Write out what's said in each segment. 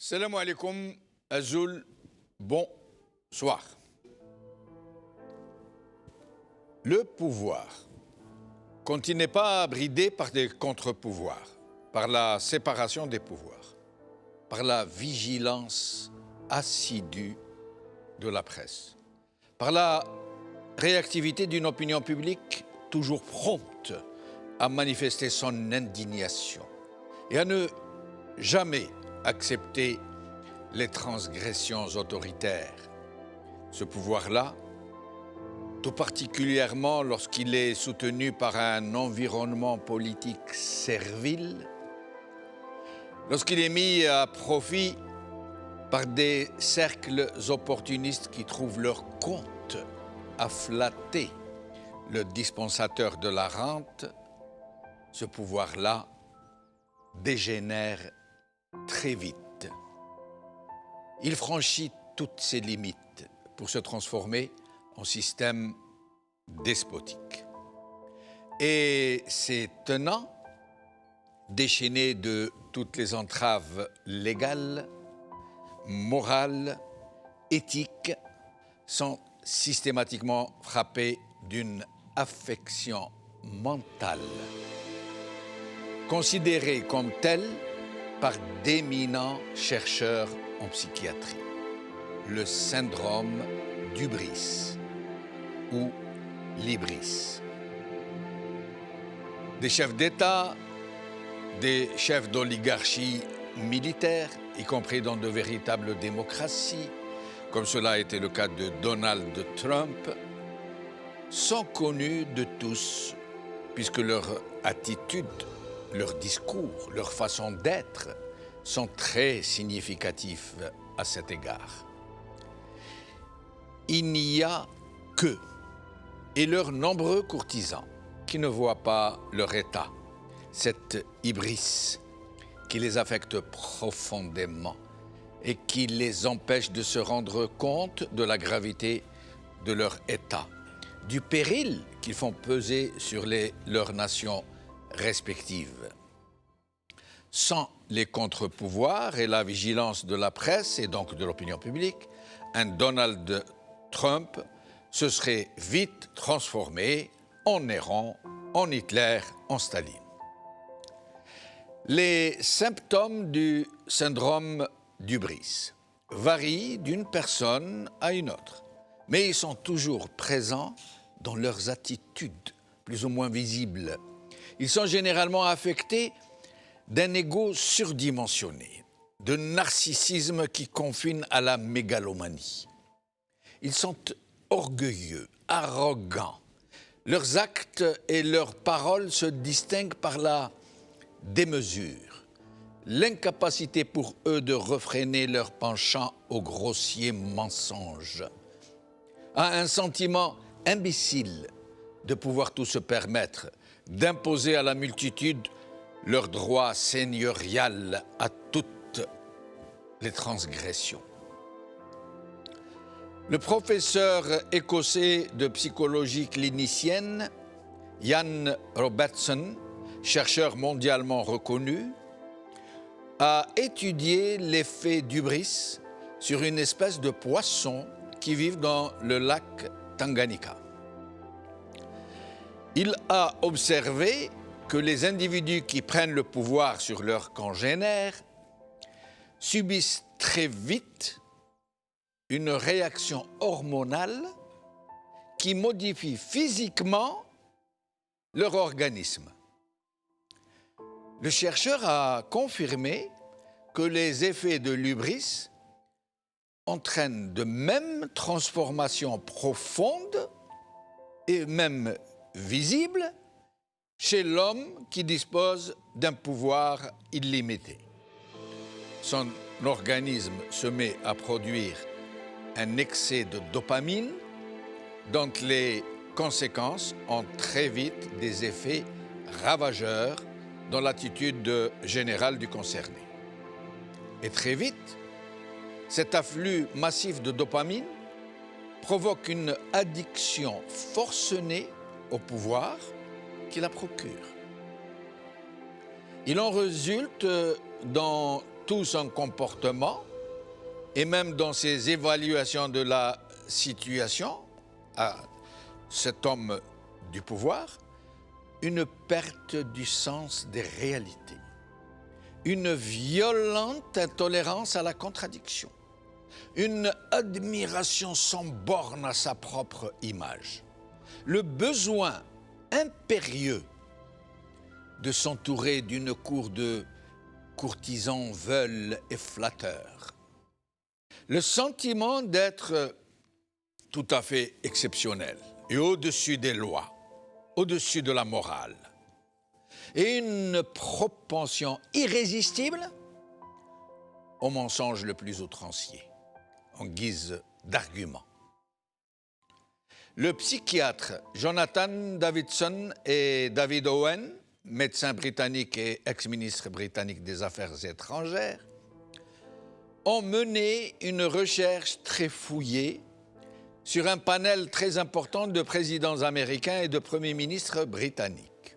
Salam alaikum, Azul, bonsoir. Le pouvoir, quand il n'est pas bridé par des contre-pouvoirs, par la séparation des pouvoirs, par la vigilance assidue de la presse, par la réactivité d'une opinion publique toujours prompte à manifester son indignation et à ne jamais accepter les transgressions autoritaires. Ce pouvoir-là, tout particulièrement lorsqu'il est soutenu par un environnement politique servile, lorsqu'il est mis à profit par des cercles opportunistes qui trouvent leur compte à flatter le dispensateur de la rente, ce pouvoir-là dégénère très vite. Il franchit toutes ses limites pour se transformer en système despotique. Et ces tenants, déchaînés de toutes les entraves légales, morales, éthiques, sont systématiquement frappés d'une affection mentale, considérée comme telle par d'éminents chercheurs en psychiatrie, le syndrome d'hubris ou l'hybris. Des chefs d'État, des chefs d'oligarchie militaire, y compris dans de véritables démocraties, comme cela a été le cas de Donald Trump, sont connus de tous, puisque leur attitude, leur discours, leur façon d'être sont très significatifs à cet égard. Il n'y a qu'eux et leurs nombreux courtisans qui ne voient pas leur état, cette hybris qui les affecte profondément et qui les empêche de se rendre compte de la gravité de leur état, du péril qu'ils font peser sur leurs nations respectives. Sans les contre-pouvoirs et la vigilance de la presse et donc de l'opinion publique, un Donald Trump se serait vite transformé en Néron, en Hitler, en Staline. Les symptômes du syndrome d'hubris varient d'une personne à une autre, mais ils sont toujours présents dans leurs attitudes, plus ou moins visibles. Ils sont généralement affectés d'un ego surdimensionné, de narcissisme qui confine à la mégalomanie. Ils sont orgueilleux, arrogants. Leurs actes et leurs paroles se distinguent par la démesure, l'incapacité pour eux de refréner leur penchant au grossier mensonge, à un sentiment imbécile de pouvoir tout se permettre, d'imposer à la multitude leur droit seigneurial à toutes les transgressions. Le professeur écossais de psychologie clinicienne, Ian Robertson, chercheur mondialement reconnu, a étudié l'effet d'hubris sur une espèce de poissons qui vivent dans le lac Tanganyika. Il a observé que les individus qui prennent le pouvoir sur leurs congénères subissent très vite une réaction hormonale qui modifie physiquement leur organisme. Le chercheur a confirmé que les effets de l'hubris entraînent de mêmes transformations profondes et même visibles chez l'homme qui dispose d'un pouvoir illimité. Son organisme se met à produire un excès de dopamine dont les conséquences ont très vite des effets ravageurs dans l'attitude générale du concerné. Et très vite, cet afflux massif de dopamine provoque une addiction forcenée au pouvoir qui la procure. Il en résulte dans tout son comportement et même dans ses évaluations de la situation à cet homme du pouvoir, une perte du sens des réalités, une violente intolérance à la contradiction, une admiration sans borne à sa propre image, le besoin impérieux de s'entourer d'une cour de courtisans veules et flatteurs, le sentiment d'être tout à fait exceptionnel et au-dessus des lois, au-dessus de la morale, et une propension irrésistible au mensonge le plus outrancier, en guise d'argument. Le psychiatre Jonathan Davidson et David Owen, médecin britannique et ex-ministre britannique des Affaires étrangères, ont mené une recherche très fouillée sur un panel très important de présidents américains et de premiers ministres britanniques.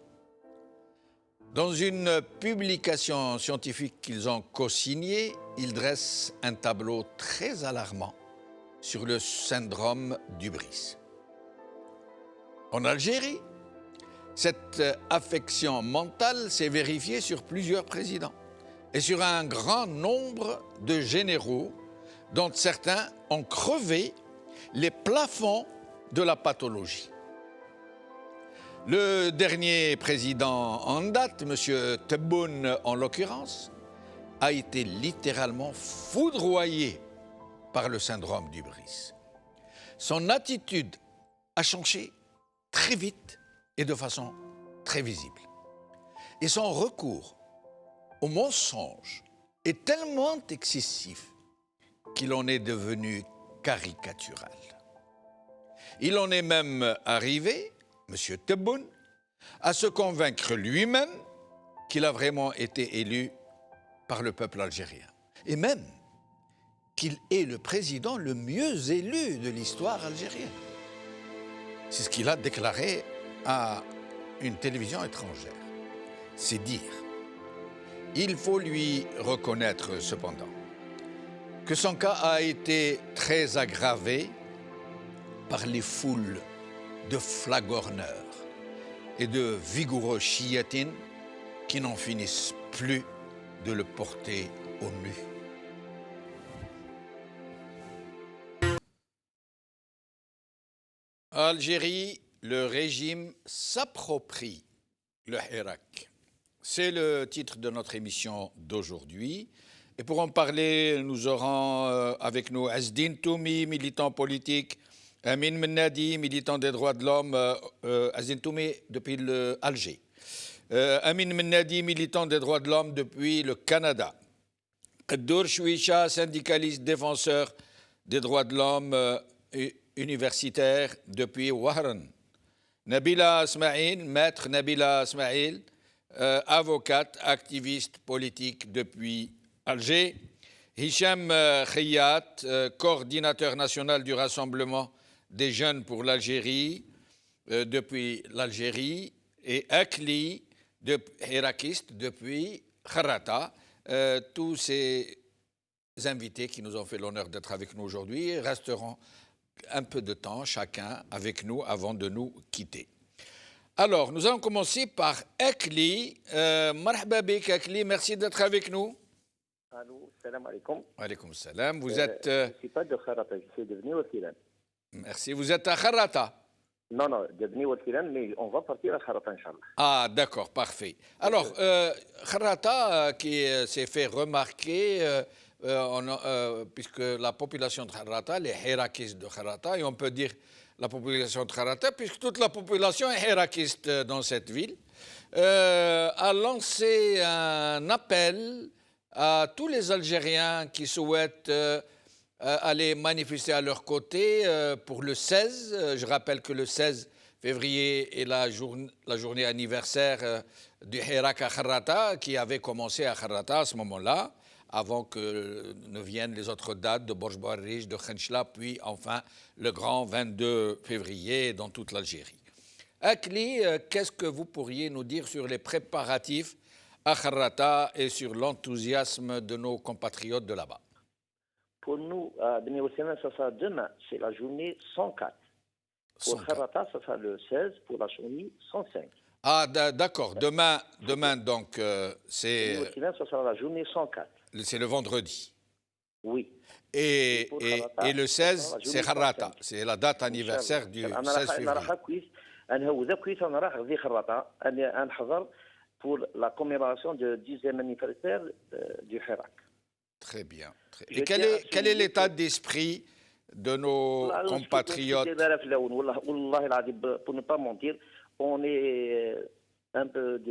Dans une publication scientifique qu'ils ont co-signée, ils dressent un tableau très alarmant sur le syndrome d'Hubris. En Algérie, cette affection mentale s'est vérifiée sur plusieurs présidents et sur un grand nombre de généraux dont certains ont crevé les plafonds de la pathologie. Le dernier président en date, M. Tebboune en l'occurrence, a été littéralement foudroyé par le syndrome d'Hubris. Son attitude a changé très vite et de façon très visible. Et son recours au mensonge est tellement excessif qu'il en est devenu caricatural. Il en est même arrivé, M. Tebboune, à se convaincre lui-même qu'il a vraiment été élu par le peuple algérien. Et même qu'il est le président le mieux élu de l'histoire algérienne. C'est ce qu'il a déclaré à une télévision étrangère. C'est dire. Il faut lui reconnaître cependant que son cas a été très aggravé par les foules de flagorneurs et de vigoureux chiatines qui n'en finissent plus de le porter au nu. En Algérie, le régime s'approprie le Hirak. C'est le titre de notre émission d'aujourd'hui. Et pour en parler, nous aurons avec nous Azdine Toumi, militant politique, Amin Mennadi, militant des droits de l'homme, Azdine Toumi depuis Alger. Amin Mennadi, militant des droits de l'homme depuis le Canada. Qaddour Chouicha, syndicaliste défenseur des droits de l'homme universitaire depuis Wahran. Nabila Smaïl, maître Nabila Smaïl, avocate, activiste politique depuis Alger. Hicham Khiyat, coordinateur national du Rassemblement des jeunes pour l'Algérie depuis l'Algérie. Et Akli, hirakiste depuis Kharata. Tous ces invités qui nous ont fait l'honneur d'être avec nous aujourd'hui resteront un peu de temps chacun avec nous avant de nous quitter. Alors, nous allons commencer par Akli. Marhaba bik Akli, merci d'être avec nous. Allô, salam alaikum. Alaikum salam. Vous êtes... Je ne suis pas de Kharata, je suis devenu Wakilan. Merci, vous êtes à Kharata. Non, devenu Wakilan, mais on va partir à Kharata, Inch'Allah. Ah, d'accord, parfait. Alors, Kharata, qui s'est fait remarquer, puisque la population de Kharata, les hirakistes de Kharata, et on peut dire la population de Kharata, puisque toute la population est hirakiste dans cette ville, a lancé un appel à tous les Algériens qui souhaitent aller manifester à leur côté pour le 16. Je rappelle que le 16 février est la journée anniversaire du Hirak à Kharata, qui avait commencé à Kharata à ce moment-là, avant que ne viennent les autres dates de Borj Barrij, de Khenchla, puis enfin le grand 22 février dans toute l'Algérie. Akli, qu'est-ce que vous pourriez nous dire sur les préparatifs à Kharrata et sur l'enthousiasme de nos compatriotes de là-bas. Pour nous, à Beni Oussina, ça sera demain, c'est la journée 104. Pour 104. Kharrata, ça sera le 16, pour la journée 105. Ah, d'accord. Demain donc, Beni c'est Oussina, ça sera la journée 104. le vendredi. Oui. Et, pour et, Kharrata, et le ça sera 16, la c'est journée Kharrata. 105. C'est la date anniversaire du 16 أنا février. راح كويس أنا كويس أنا راح غادي خرطة أنا نحضر pour la commémoration du 10e anniversaire du Hirak. Très bien. Je Et tiens à quel est souligner l'état que- d'esprit de nos والله compatriotes? والله العظيم pour ne pas mentir, on est un peu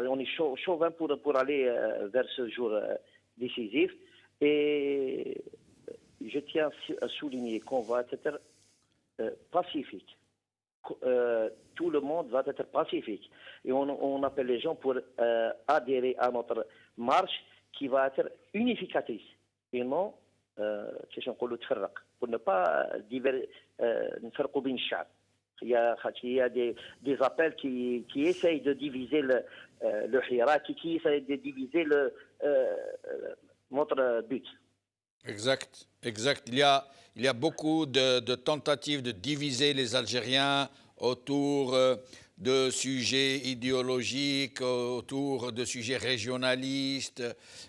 on est chauvin pour aller vers ce jour décisif et je tiens à souligner qu'on va être pacifique. Tout le monde va être pacifique. Et on appelle les gens pour adhérer à notre marche qui va être unificatrice et non كيفاش نقولوا تفرق pour ne pas نفرقوا بين الشعب. Il y a des appels qui essayent de diviser le Hirak, qui essayent de diviser notre but. Exact. Il y a beaucoup de tentatives de diviser les Algériens autour de sujets idéologiques, autour de sujets régionalistes.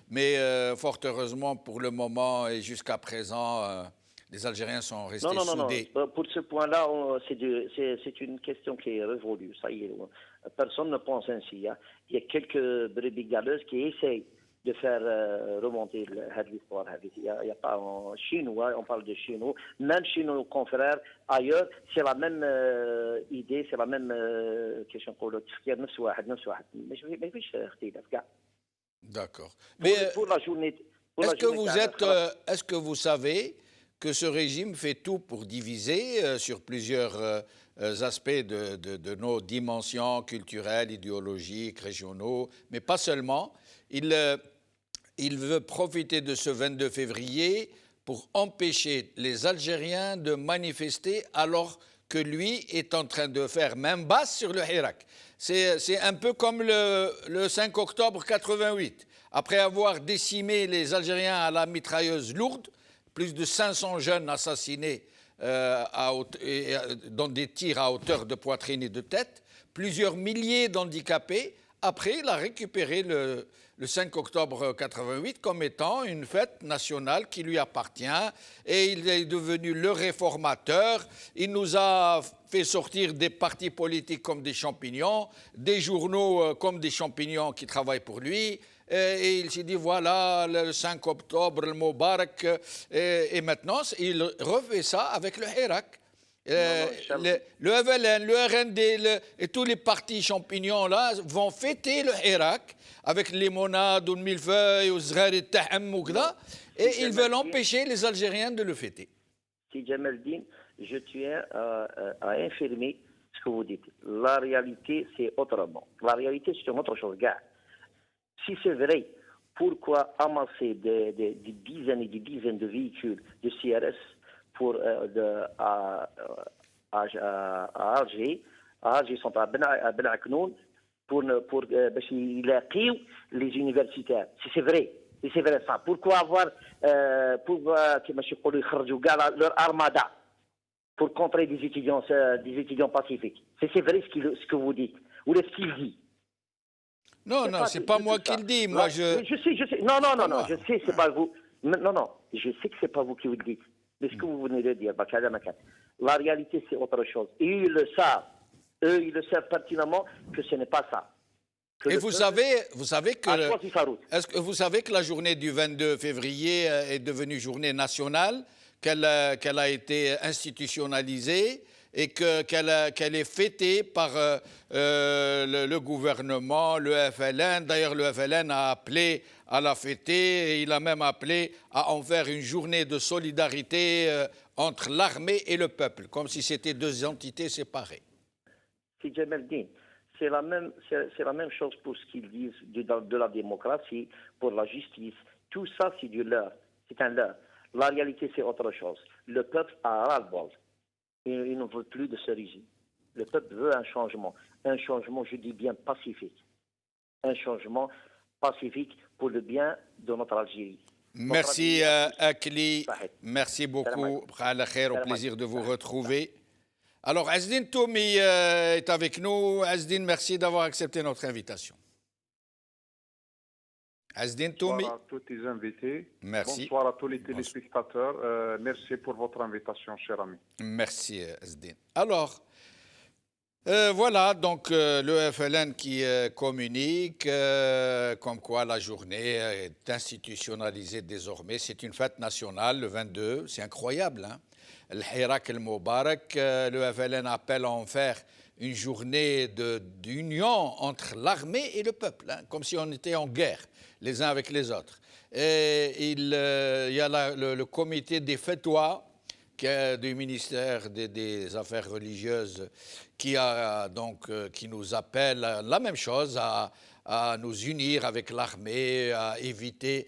Mais fort heureusement, pour le moment et jusqu'à présent, les Algériens sont restés soudés. Non. Pour ce point-là, c'est une question qui est révolue. Ça y est, personne ne pense ainsi. Il y a quelques brebis galeuses qui essayent de faire remonter l'histoire. Il n'y a pas en chinois, on parle de chinois. Même chez nos confrères, ailleurs, c'est la même idée, c'est la même question pour le تفكير نفس واحد. ما فيش اختلاف كاع. D'accord. Pour la journée. Est-ce que vous savez que ce régime fait tout pour diviser sur plusieurs aspects de nos dimensions culturelles, idéologiques, régionaux, mais pas seulement. Il veut profiter de ce 22 février pour empêcher les Algériens de manifester alors que lui est en train de faire main basse sur le Hirak. C'est un peu comme le 5 octobre 88. Après avoir décimé les Algériens à la mitrailleuse lourde, plus de 500 jeunes assassinés dans des tirs à hauteur de poitrine et de tête, plusieurs milliers d'handicapés. Après, il a récupéré le 5 octobre 88 comme étant une fête nationale qui lui appartient et il est devenu le réformateur. Il nous a fait sortir des partis politiques comme des champignons, des journaux comme des champignons qui travaillent pour lui. Et il s'est dit, voilà, le 5 octobre, le Moubarak, et maintenant, il refait ça avec le Hirak. Le FLN, le RND et tous les partis champignons là vont fêter le Hirak avec les limonade, le millefeuille, le zghari tahem ou quoi, et ils veulent empêcher les Algériens de le fêter. Si Jamaldine, je tiens à infirmer ce que vous dites. La réalité, c'est autrement. La réalité, c'est une autre chose, gars. Si c'est vrai, pourquoi amasser des dizaines et des dizaines de véhicules de CRS pour à Alger, ils sont à Ben Aknoun pour يلاقيو les universitaires. Si c'est vrai ça, pourquoi avoir كما يقولوا يخرجوا كاع leur armada pour contrer des étudiants pacifiques. C'est vrai ce que vous dites ou ce qu'il dit. Non, c'est pas moi qui le dis. Moi, je sais. Non, je sais, c'est pas vous. Non, je sais que c'est pas vous qui vous le dites. Mais ce que vous venez de dire, la réalité, c'est autre chose. Et ils le savent. Eux, ils le savent pertinemment que ce n'est pas ça. Et vous savez que la journée du 22 février est devenue journée nationale, qu'elle a été institutionnalisée et qu'elle est fêtée par le gouvernement, le FLN. D'ailleurs, le FLN a appelé à la fêter et il a même appelé à en faire une journée de solidarité entre l'armée et le peuple, comme si c'était deux entités séparées. Si Jamaldine, c'est la même chose pour ce qu'ils disent de la démocratie, pour la justice. Tout ça, c'est du leurre. C'est un leurre. La réalité, c'est autre chose. Le peuple a ras-le-bol. Il ne veut plus de ce régime. Le peuple veut un changement, je dis bien pacifique. un changement pacifique pour le bien de notre Algérie. Merci Akli, صحيح. merci beaucoup. Al khair, au plaisir de vous Salam. retrouver. Alors Azdine Toumi est avec nous. Azdine, merci d'avoir accepté notre invitation. Azdine Toumi. Bonsoir à tous les invités. Merci. Bonsoir à tous les téléspectateurs. Merci pour votre invitation, cher ami. Merci Azdine. Alors, voilà, donc le FLN qui communique comme quoi la journée est institutionnalisée désormais. C'est une fête nationale, le 22. C'est incroyable, hein? Le Hirak el-Moubarak, le FLN appelle à en faire une journée d'union entre l'armée et le peuple, hein, comme si on était en guerre les uns avec les autres. Et il y a le comité des Fetwa du ministère des Affaires religieuses qui nous appelle à la même chose, à nous unir avec l'armée, à éviter.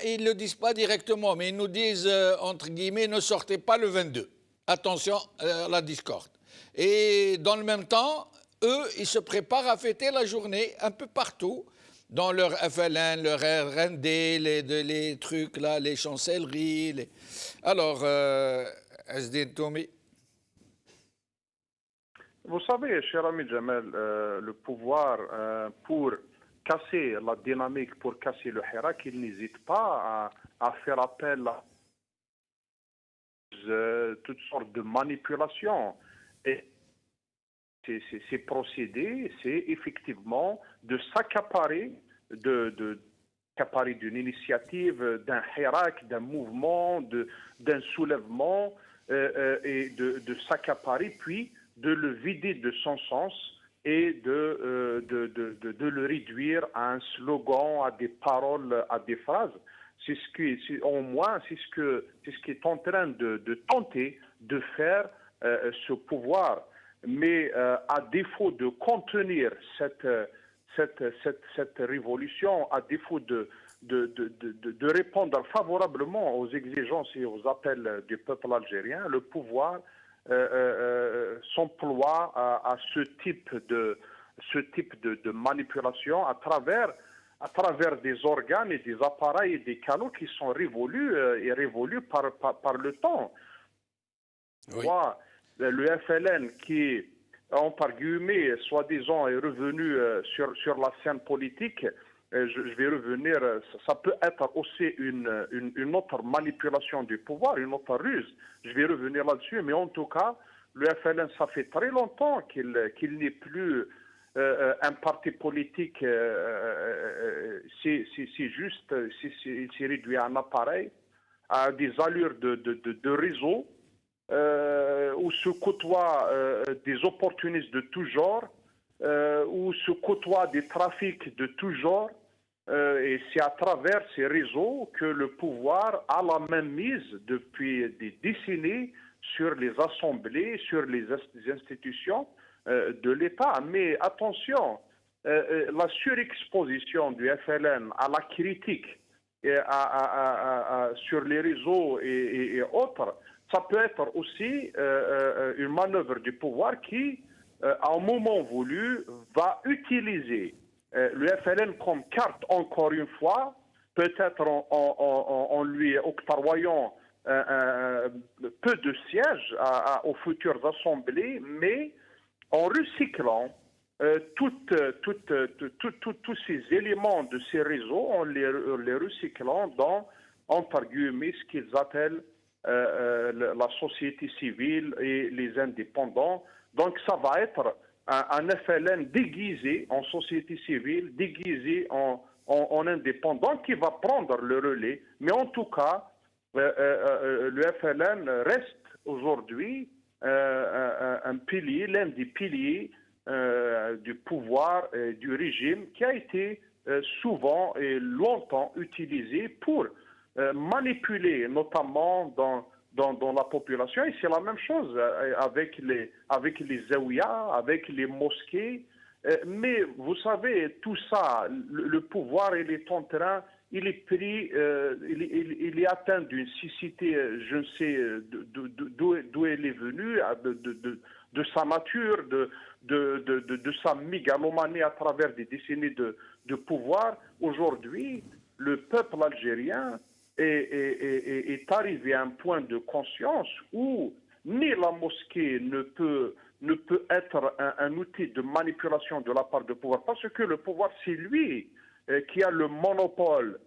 Ils ne le disent pas directement, mais ils nous disent, entre guillemets, ne sortez pas le 22. Attention à la discorde. Et dans le même temps, eux, ils se préparent à fêter la journée un peu partout, dans leur FLN, leur RND, les trucs là, les chancelleries. Alors, Azdine Toumi. Vous savez, cher ami Jamel, le pouvoir, pour casser la dynamique, pour casser le Hirak, il n'hésite pas à faire appel à toutes sortes de manipulations. Et ces procédés, c'est effectivement de s'accaparer d'une initiative, d'un Hirak, d'un mouvement, d'un soulèvement, et de s'accaparer, puis de le vider de son sens et de le réduire à un slogan, à des paroles, à des phrases. C'est ce qui, au moins, c'est ce qui est en train de tenter de faire ce pouvoir. Mais à défaut de contenir cette révolution, à défaut de répondre favorablement aux exigences et aux appels du peuple algérien, le pouvoir s'emploie à ce type de manipulation à travers des organes et des appareils et des canaux qui sont révolus par le temps. Oui. Le FLN qui, entre guillemets, soi-disant, est revenu sur la scène politique, je vais revenir, ça peut être aussi une autre manipulation du pouvoir, une autre ruse. Je vais revenir là-dessus, mais en tout cas, le FLN, ça fait très longtemps qu'il n'est plus un parti politique, c'est juste, il s'est réduit à un appareil, à des allures de réseau, où se côtoient des opportunistes de tout genre, où se côtoient des trafics de tout genre, et c'est à travers ces réseaux que le pouvoir a la même mise depuis des décennies sur les assemblées, sur les institutions de l'État. Mais attention, la surexposition du FLN à la critique et sur les réseaux et autres, ça peut être aussi une manœuvre du pouvoir qui, à un moment voulu, va utiliser le FLN comme carte, encore une fois, peut-être en lui octroyant peu de sièges aux futures assemblées, mais en recyclant tous ces éléments de ces réseaux, en les recyclant dans, entre guillemets, ce qu'ils appellent la société civile et les indépendants. Donc ça va être un FLN déguisé en société civile, déguisé en indépendant qui va prendre le relais. Mais en tout cas, le FLN reste aujourd'hui un pilier, l'un des piliers du pouvoir et du régime qui a été souvent et longtemps utilisé pour manipuler, notamment dans la population. Et c'est la même chose avec les zaouïas, avec les mosquées. Mais vous savez, tout ça, le pouvoir, il est en train il est pris, il est atteint d'une cécité, je ne sais d'où elle est venue, de sa nature, de sa mégalomanie à travers des décennies de pouvoir. Aujourd'hui, le peuple algérien est arrivé à un point de conscience où ni la mosquée ne peut être un outil de manipulation de la part du pouvoir, parce que le pouvoir, c'est lui qui a le monopole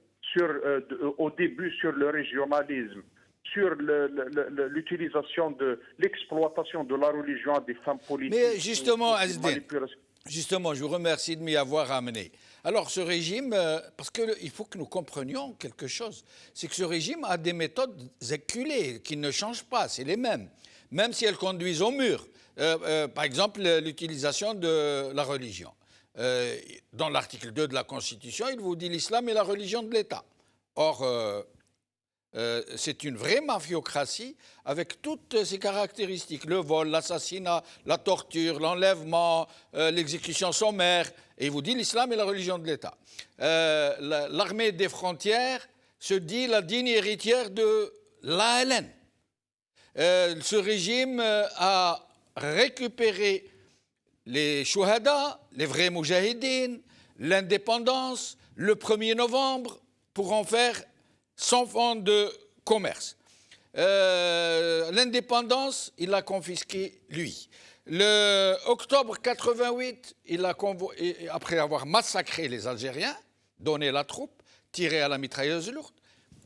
au début sur le régionalisme, sur l'utilisation de l'exploitation de la religion à des fins politiques. Mais justement, justement, je vous remercie de m'y avoir amené. Alors ce régime, parce qu'il faut que nous comprenions quelque chose, c'est que ce régime a des méthodes éculées qui ne changent pas, c'est les mêmes, même si elles conduisent au mur. Par exemple, l'utilisation de la religion. Dans l'article 2 de la Constitution, il vous dit l'islam est la religion de l'État. Or, c'est une vraie mafiocratie avec toutes ses caractéristiques. Le vol, l'assassinat, la torture, l'enlèvement, l'exécution sommaire. Et il vous dit l'islam est la religion de l'État. L'armée des frontières se dit la digne héritière de l'ALN. Ce régime a récupéré les chouhada, les vrais moujahidines, l'indépendance, le 1er novembre, pour en faire son fonds de commerce. L'indépendance, il l'a confisqué lui. Le octobre 88, après avoir massacré les Algériens, donné la troupe, tiré à la mitrailleuse lourde,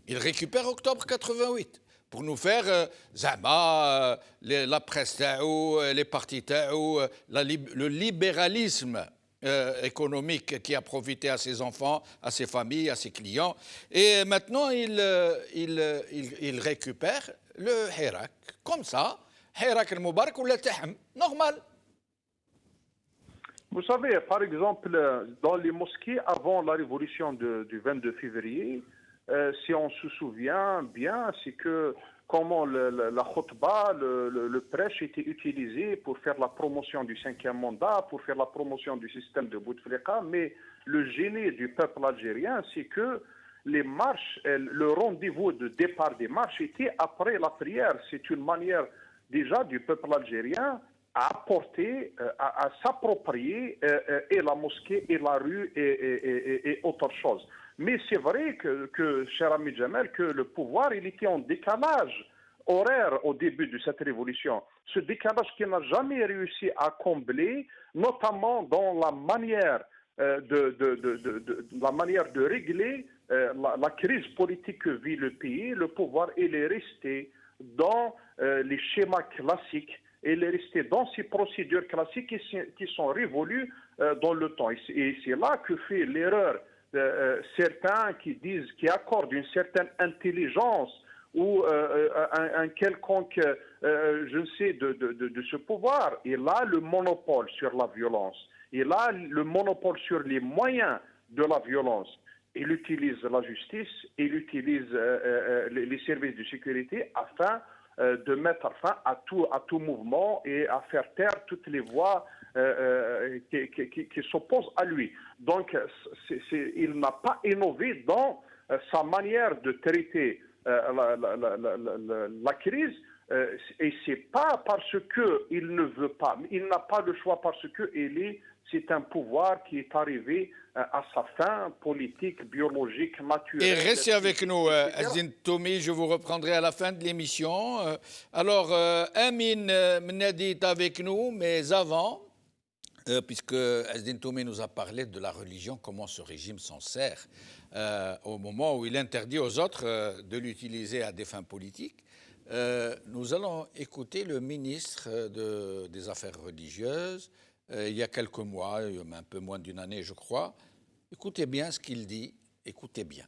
il récupère octobre 88 pour nous faire Zama, la presse Taou, les partis Taou, le libéralisme économique qui a profité à ses enfants, à ses familles, à ses clients. Et maintenant, il récupère le Hirak. Comme ça, Hirak el-Moubarak ou le Tahm, normal. Vous savez, par exemple, dans les mosquées, avant la révolution du 22 février, si on se souvient bien, c'est que comment la khutba, le prêche était utilisé pour faire la promotion du 5e mandat, pour faire la promotion du système de Bouteflika, mais le génie du peuple algérien, c'est que les marches, le rendez-vous de départ des marches était après la prière. C'est une manière déjà du peuple algérien à apporter, à s'approprier et la mosquée et la rue et autre chose. Mais c'est vrai que, cher ami Jamel, que le pouvoir, il était en décalage horaire au début de cette révolution. Ce décalage qu'il n'a jamais réussi à combler, notamment dans la manière de régler la crise politique que vit le pays. Le pouvoir, il est resté dans les schémas classiques. Il est resté dans ces procédures classiques qui sont révolues dans le temps. Et c'est là que fait l'erreur certains qui accordent une certaine intelligence ou un quelconque, je ne sais, de ce pouvoir. Il a le monopole sur la violence. Il a le monopole sur les moyens de la violence. Il utilise la justice, il utilise les services de sécurité afin de mettre fin à tout mouvement et à faire taire toutes les voix qui s'opposent à lui. Donc, il n'a pas innové dans sa manière de traiter la crise, et c'est pas parce qu'il ne veut pas, il n'a pas le choix parce que c'est un pouvoir qui est arrivé à sa fin politique, biologique, naturelle. Et restez avec nous, Azdine Toumi, je vous reprendrai à la fin de l'émission. Alors, Amin Mnadi est avec nous, mais avant, puisque Azdine Toumi nous a parlé de la religion, comment ce régime s'en sert au moment où il interdit aux autres de l'utiliser à des fins politiques, nous allons écouter le ministre des Affaires religieuses, il y a quelques mois, un peu moins d'une année, je crois. Écoutez bien ce qu'il dit, écoutez bien.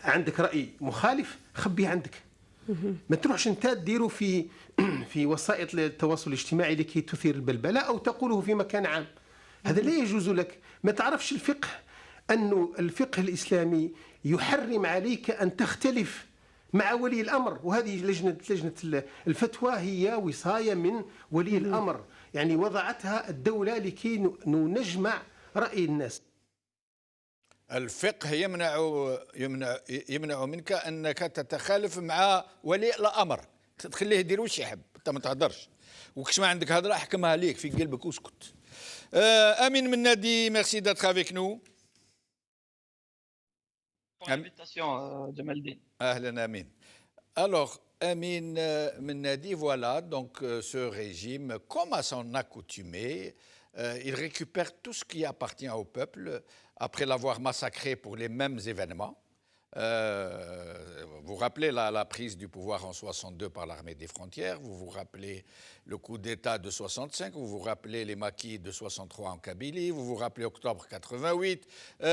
عندك رأي مخالف خبيه عندك ما تروحش انت تديره في وسائط التواصل الاجتماعي لكي تثير البلبلة أو تقوله في مكان عام. هذا لا يجوز لك. ما تعرفش الفقه، أنه الفقه الإسلامي يحرم عليك أن تختلف مع ولي الأمر، وهذه لجنة الفتوى هي وصاية من ولي الأمر، يعني وضعتها الدولة لكي نجمع رأي الناس. الفقه يمنع منك انك تتخالف مع ولي الامر، تخليه يدير واش يحب، انت ما تهدرش، وكش ما عندك هضره احكمها ليك في قلبك واسكت. امين من نادي، ميرسي d'être avec nous. Pour l'invitation, Jamaldine. اهلا امين. Alors, Amin Mennadi, voilà, donc ce régime, comme à son accoutumée, il récupère tout ce qui appartient au peuple après l'avoir massacré pour les mêmes événements. Vous rappelez la prise du pouvoir en 62 par l'armée des frontières, vous vous rappelez le coup d'État de 65, vous vous rappelez les maquis de 63 en Kabylie, vous vous rappelez octobre 88,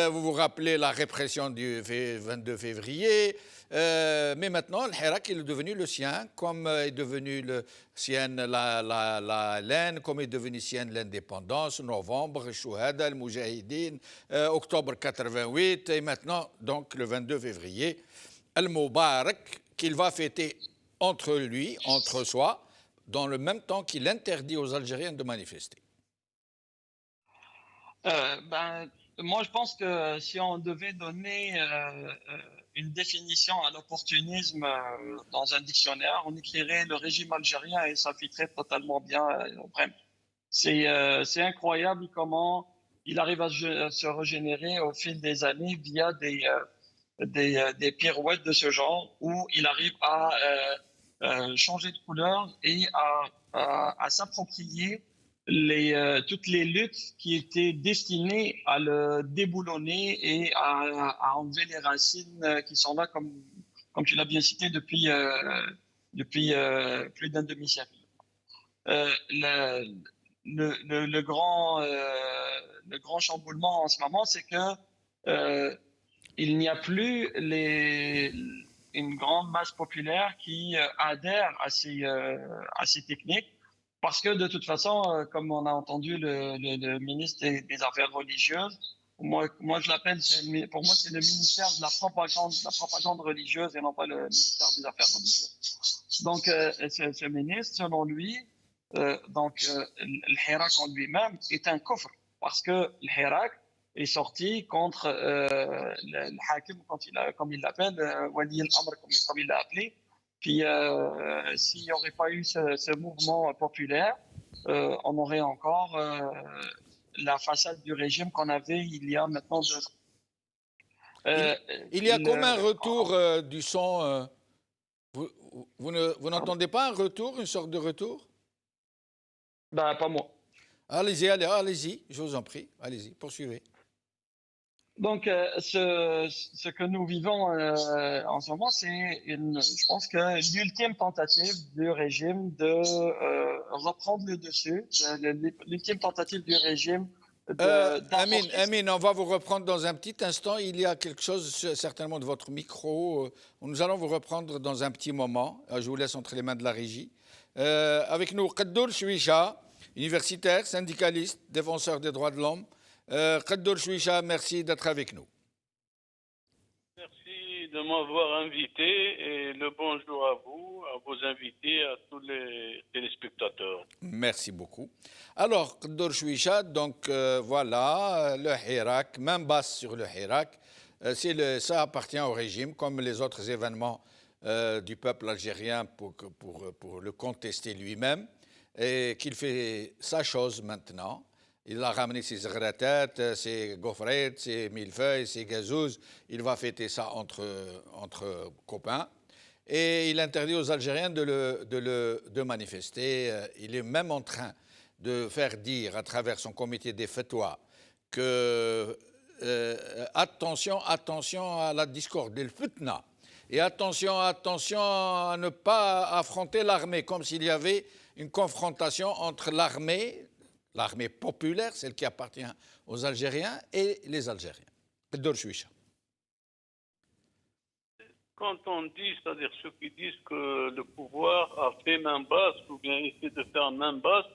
vous vous rappelez la répression du 22 février, mais maintenant le Hirak il est devenu le sien, comme est devenu le sien la laine, comme est devenu sienne l'indépendance, novembre, Chouhada, le Moujahidine, octobre 88, et maintenant donc le 22 février, Al-Moubarak, qu'il va fêter entre lui, entre soi, dans le même temps qu'il interdit aux Algériens de manifester. Moi, je pense que si on devait donner une définition à l'opportunisme dans un dictionnaire, on écrirait le régime algérien et ça fitterait totalement bien. C'est incroyable comment il arrive à se régénérer au fil des années via des pirouettes de ce genre où il arrive à changer de couleur et à s'approprier toutes les luttes qui étaient destinées à le déboulonner et à enlever les racines qui sont là, comme tu l'as bien cité, depuis plus d'un demi-siècle. Le grand chamboulement en ce moment, c'est que il n'y a plus une grande masse populaire qui adhère à ces techniques, parce que de toute façon, comme on a entendu le ministre des Affaires religieuses, moi je l'appelle, pour moi c'est le ministère de la propagande religieuse et non pas le ministère des Affaires religieuses. Donc ce ministre, selon lui, le Hirak en lui-même est un coffre, parce que le Hirak est sorti contre le Hakim, comme il l'appelle, Wali al-Amr, comme il l'a appelé. Puis s'il n'y aurait pas eu ce mouvement populaire, on aurait encore la façade du régime qu'on avait il y a maintenant 2 ans. Il y a comme un retour du son. Vous n'entendez pas un retour, une sorte de retour? Ben, pas moi. Allez-y, je vous en prie. Allez-y, poursuivez. Donc, ce que nous vivons en ce moment, c'est, je pense que l'ultime tentative du régime de reprendre le dessus, l'ultime tentative du régime Amin, on va vous reprendre dans un petit instant. Il y a quelque chose certainement de votre micro. Nous allons vous reprendre dans un petit moment. Je vous laisse entre les mains de la régie. Avec nous, Qaddour Chouicha, universitaire, syndicaliste, défenseur des droits de l'homme. Qaddour Chouicha, merci d'être avec nous. Merci de m'avoir invité et le bonjour à vous, à vos invités, à tous les téléspectateurs. Merci beaucoup. Alors, Qaddour Chouicha, donc voilà, le Hirak, même basse sur le Hirak, ça appartient au régime, comme les autres événements du peuple algérien pour le contester lui-même, et qu'il fait sa chose maintenant. Il a ramené ses zghratat, ses gaufrettes, ses millefeuilles, ses gazous. Il va fêter ça entre copains. Et il interdit aux Algériens de manifester. Il est même en train de faire dire à travers son comité des fatwas que attention à la discorde, le fitna. Et attention à ne pas affronter l'armée, comme s'il y avait une confrontation entre l'armée populaire, celle qui appartient aux Algériens, et les Algériens. Qaddour Chouicha. Quand on dit, c'est-à-dire ceux qui disent que le pouvoir a fait main basse ou bien essaie de faire main basse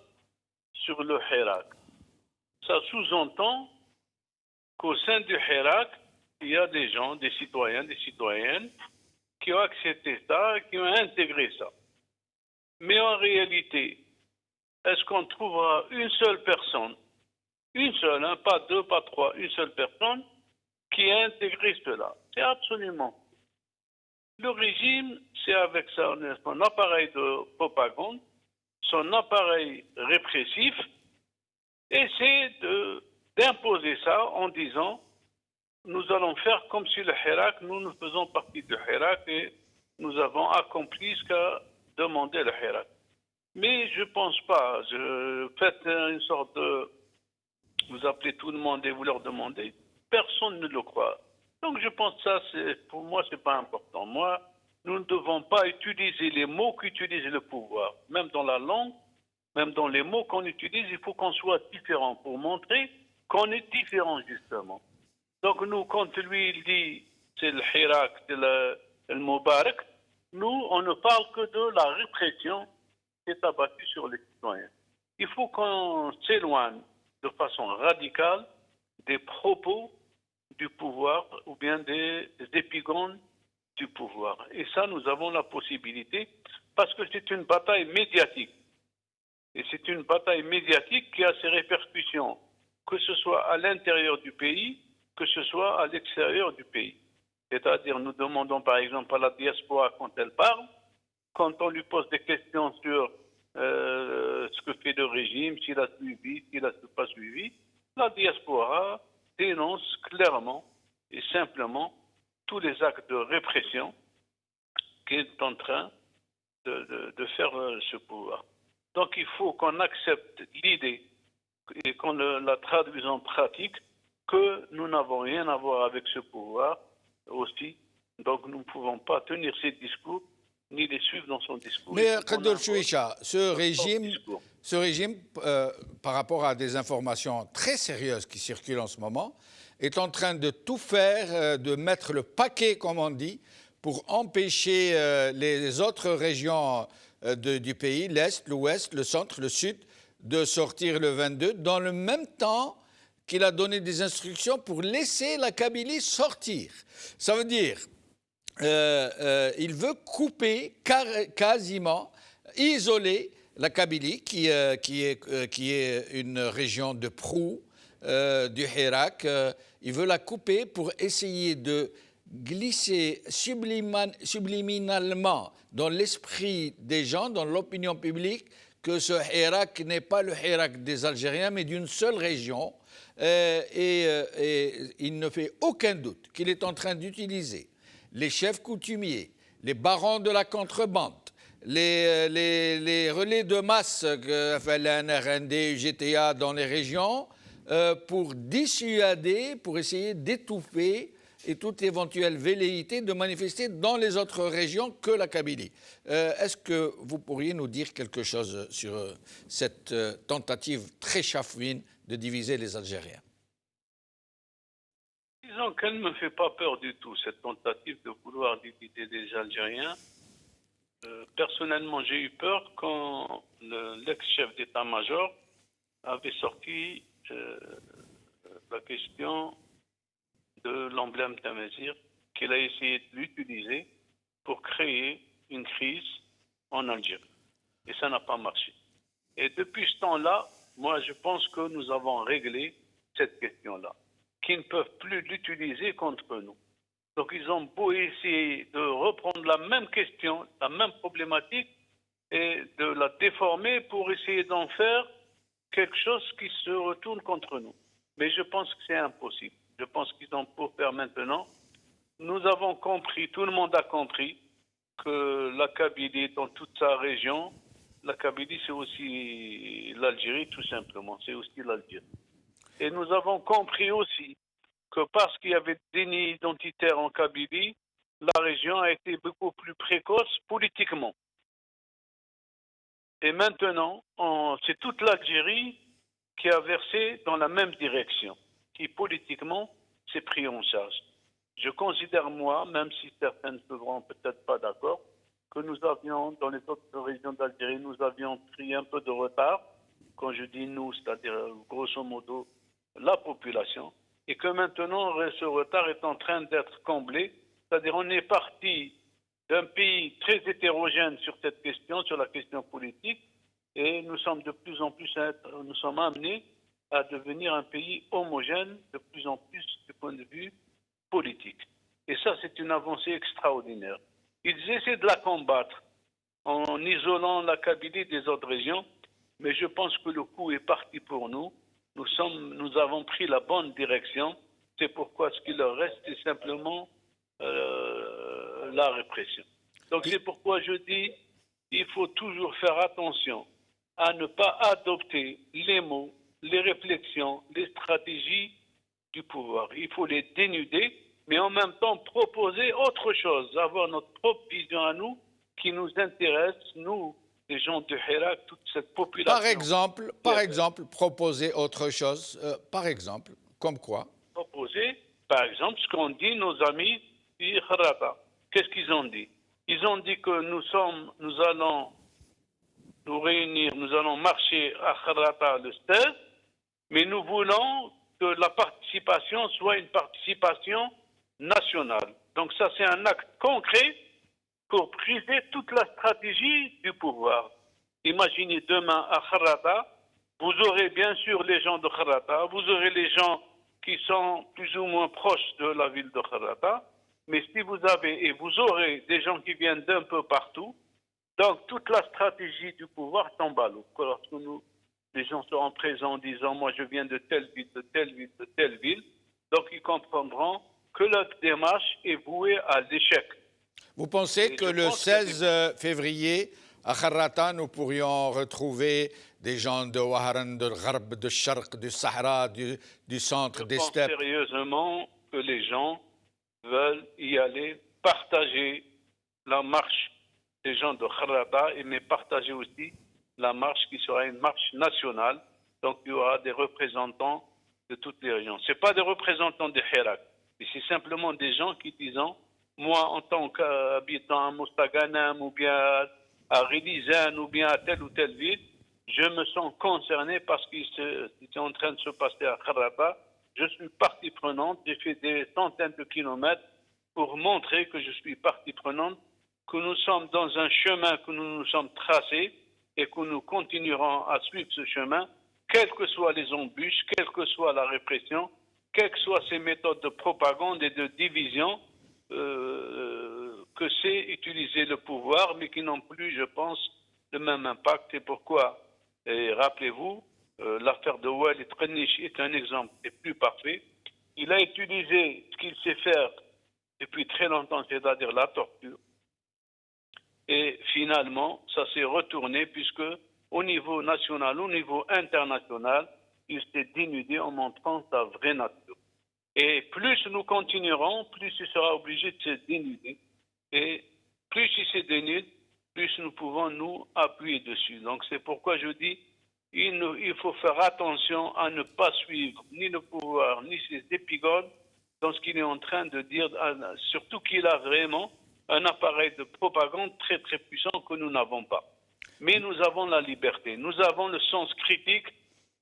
sur le Hirak, ça sous-entend qu'au sein du Hirak, il y a des gens, des citoyens, des citoyennes, qui ont accepté ça, qui ont intégré ça. Mais en réalité, est-ce qu'on trouvera une seule personne, une seule, hein, pas deux, pas trois, une seule personne, qui a intégré cela. C'est absolument. Le régime, c'est avec son appareil de propagande, son appareil répressif, essaie d'imposer ça en disant nous allons faire comme si le Hirak, nous faisons partie du Hirak et nous avons accompli ce qu'a demandé le Hirak. Mais je ne pense pas. Faites une sorte de... Vous appelez tout le monde et vous leur demandez. Personne ne le croit. Donc je pense que ça, pour moi, ce n'est pas important. Moi, nous ne devons pas utiliser les mots qu'utilise le pouvoir. Même dans la langue, même dans les mots qu'on utilise, il faut qu'on soit différent pour montrer qu'on est différent, justement. Donc nous, quand lui, il dit c'est le Hirak, c'est le Moubarak, nous, on ne parle que de la répression qui est abattue sur les citoyens. Il faut qu'on s'éloigne de façon radicale des propos du pouvoir ou bien des épigones du pouvoir. Et ça, nous avons la possibilité parce que c'est une bataille médiatique. Et c'est une bataille médiatique qui a ses répercussions, que ce soit à l'intérieur du pays, que ce soit à l'extérieur du pays. C'est-à-dire, nous demandons par exemple à la diaspora quand elle parle, quand on lui pose des questions sur ce que fait le régime, s'il a suivi, s'il n'a pas suivi, la diaspora dénonce clairement et simplement tous les actes de répression qu'est en train de faire ce pouvoir. Donc il faut qu'on accepte l'idée et qu'on la traduise en pratique que nous n'avons rien à voir avec ce pouvoir aussi. Donc nous ne pouvons pas tenir ces discours ni les suivre dans son discours. Mais Khadour Chouicha, ce régime par rapport à des informations très sérieuses qui circulent en ce moment, est en train de tout faire, de mettre le paquet, comme on dit, pour empêcher les autres régions du pays, l'Est, l'Ouest, le Centre, le Sud, de sortir le 22, dans le même temps qu'il a donné des instructions pour laisser la Kabylie sortir. Ça veut dire, il veut couper quasiment, isoler la Kabylie, qui est une région de proue du Hirak. Il veut la couper pour essayer de glisser subliminalement dans l'esprit des gens, dans l'opinion publique, que ce Hirak n'est pas le Hirak des Algériens, mais d'une seule région. Et il ne fait aucun doute qu'il est en train d'utiliser les chefs coutumiers, les barons de la contrebande, les relais de masse, LNRND, GTA dans les régions, pour dissuader, pour essayer d'étouffer et toute éventuelle velléité de manifester dans les autres régions que la Kabylie. Est-ce que vous pourriez nous dire quelque chose sur cette tentative très chafouine de diviser les Algériens? Disons qu'elle ne me fait pas peur du tout, cette tentative de vouloir diviser les Algériens. Personnellement, j'ai eu peur quand l'ex-chef d'état-major avait sorti la question de l'emblème Tamazir, qu'il a essayé de l'utiliser pour créer une crise en Algérie. Et ça n'a pas marché. Et depuis ce temps-là, moi, je pense que nous avons réglé cette question-là, qu'ils ne peuvent plus l'utiliser contre nous. Donc, ils ont beau essayer de reprendre la même question, la même problématique, et de la déformer pour essayer d'en faire quelque chose qui se retourne contre nous. Mais je pense que c'est impossible. Je pense qu'ils ont pour faire maintenant. Nous avons compris, tout le monde a compris, que la Kabylie, dans toute sa région, la Kabylie, c'est aussi l'Algérie, tout simplement. C'est aussi l'Algérie. Et nous avons compris aussi que parce qu'il y avait des déni identitaire en Kabylie, la région a été beaucoup plus précoce politiquement. Et maintenant, c'est toute l'Algérie qui a versé dans la même direction, qui politiquement s'est pris en charge. Je considère, moi, même si certains ne seront peut-être pas d'accord, que nous avions, dans les autres régions d'Algérie, nous avions pris un peu de retard, quand je dis nous, c'est-à-dire grosso modo la population, et que maintenant ce retard est en train d'être comblé, c'est-à-dire on est parti d'un pays très hétérogène sur cette question, sur la question politique, et nous sommes de plus en plus, nous sommes amenés à devenir un pays homogène de plus en plus du point de vue politique. Et ça, c'est une avancée extraordinaire. Ils essaient de la combattre en isolant la Kabylie des autres régions, mais je pense que le coup est parti pour nous. Nous avons pris la bonne direction. C'est pourquoi ce qu'il leur reste, c'est simplement la répression. Donc c'est pourquoi je dis, il faut toujours faire attention à ne pas adopter les mots, les réflexions, les stratégies du pouvoir. Il faut les dénuder, mais en même temps proposer autre chose, avoir notre propre vision à nous qui nous intéresse, nous, les gens de Hirak, toute cette population. Par exemple, proposer autre chose, par exemple, comme quoi? Proposer, par exemple, ce qu'ont dit nos amis du Harrata. Qu'est-ce qu'ils ont dit? Ils ont dit que nous allons nous réunir, nous allons marcher à Harrata le 16, mais nous voulons que la participation soit une participation nationale. Donc ça, c'est un acte concret pour briser toute la stratégie du pouvoir. Imaginez demain à Harrata, vous aurez bien sûr les gens de Harrata, vous aurez les gens qui sont plus ou moins proches de la ville de Harrata, mais si vous avez et vous aurez des gens qui viennent d'un peu partout, donc toute la stratégie du pouvoir tombe à l'eau. Lorsque les gens seront présents en disant « moi je viens de telle ville, de telle ville, de telle ville », donc ils comprendront que leur démarche est vouée à l'échec. Vous pensez que le 16 février, à Harrata, nous pourrions retrouver des gens de Waharan, de Gharb, de Sharq, du Sahara, du centre, des steppes? Je pense sérieusement que les gens veulent y aller, partager la marche des gens de Harrata, mais partager aussi la marche qui sera une marche nationale. Donc il y aura des représentants de toutes les régions. Ce n'est pas des représentants de Hirak, mais c'est simplement des gens qui disent moi, en tant qu'habitant à Mostaganem ou bien à Rilizan ou bien à telle ou telle ville, je me sens concerné par ce qui est en train de se passer à Harrata. Je suis partie prenante, j'ai fait des centaines de kilomètres pour montrer que je suis partie prenante, que nous sommes dans un chemin que nous nous sommes tracés et que nous continuerons à suivre ce chemin, quelles que soient les embûches, quelle que soit la répression, quelles que soient ces méthodes de propagande et de division que sait utiliser le pouvoir, mais qui n'ont plus, je pense, le même impact. Et pourquoi? Et rappelez-vous, l'affaire de Walid Qannish est un exemple des plus parfaits. Il a utilisé ce qu'il sait faire depuis très longtemps, c'est-à-dire la torture. Et finalement, ça s'est retourné puisque au niveau national, au niveau international, il s'est dénudé en montrant sa vraie nature. Et plus nous continuerons, plus il sera obligé de se dénuder. Et plus il se dénude, plus nous pouvons nous appuyer dessus. Donc c'est pourquoi je dis, il faut faire attention à ne pas suivre ni le pouvoir, ni ses épigones dans ce qu'il est en train de dire, surtout qu'il a vraiment un appareil de propagande très très puissant que nous n'avons pas. Mais nous avons la liberté, nous avons le sens critique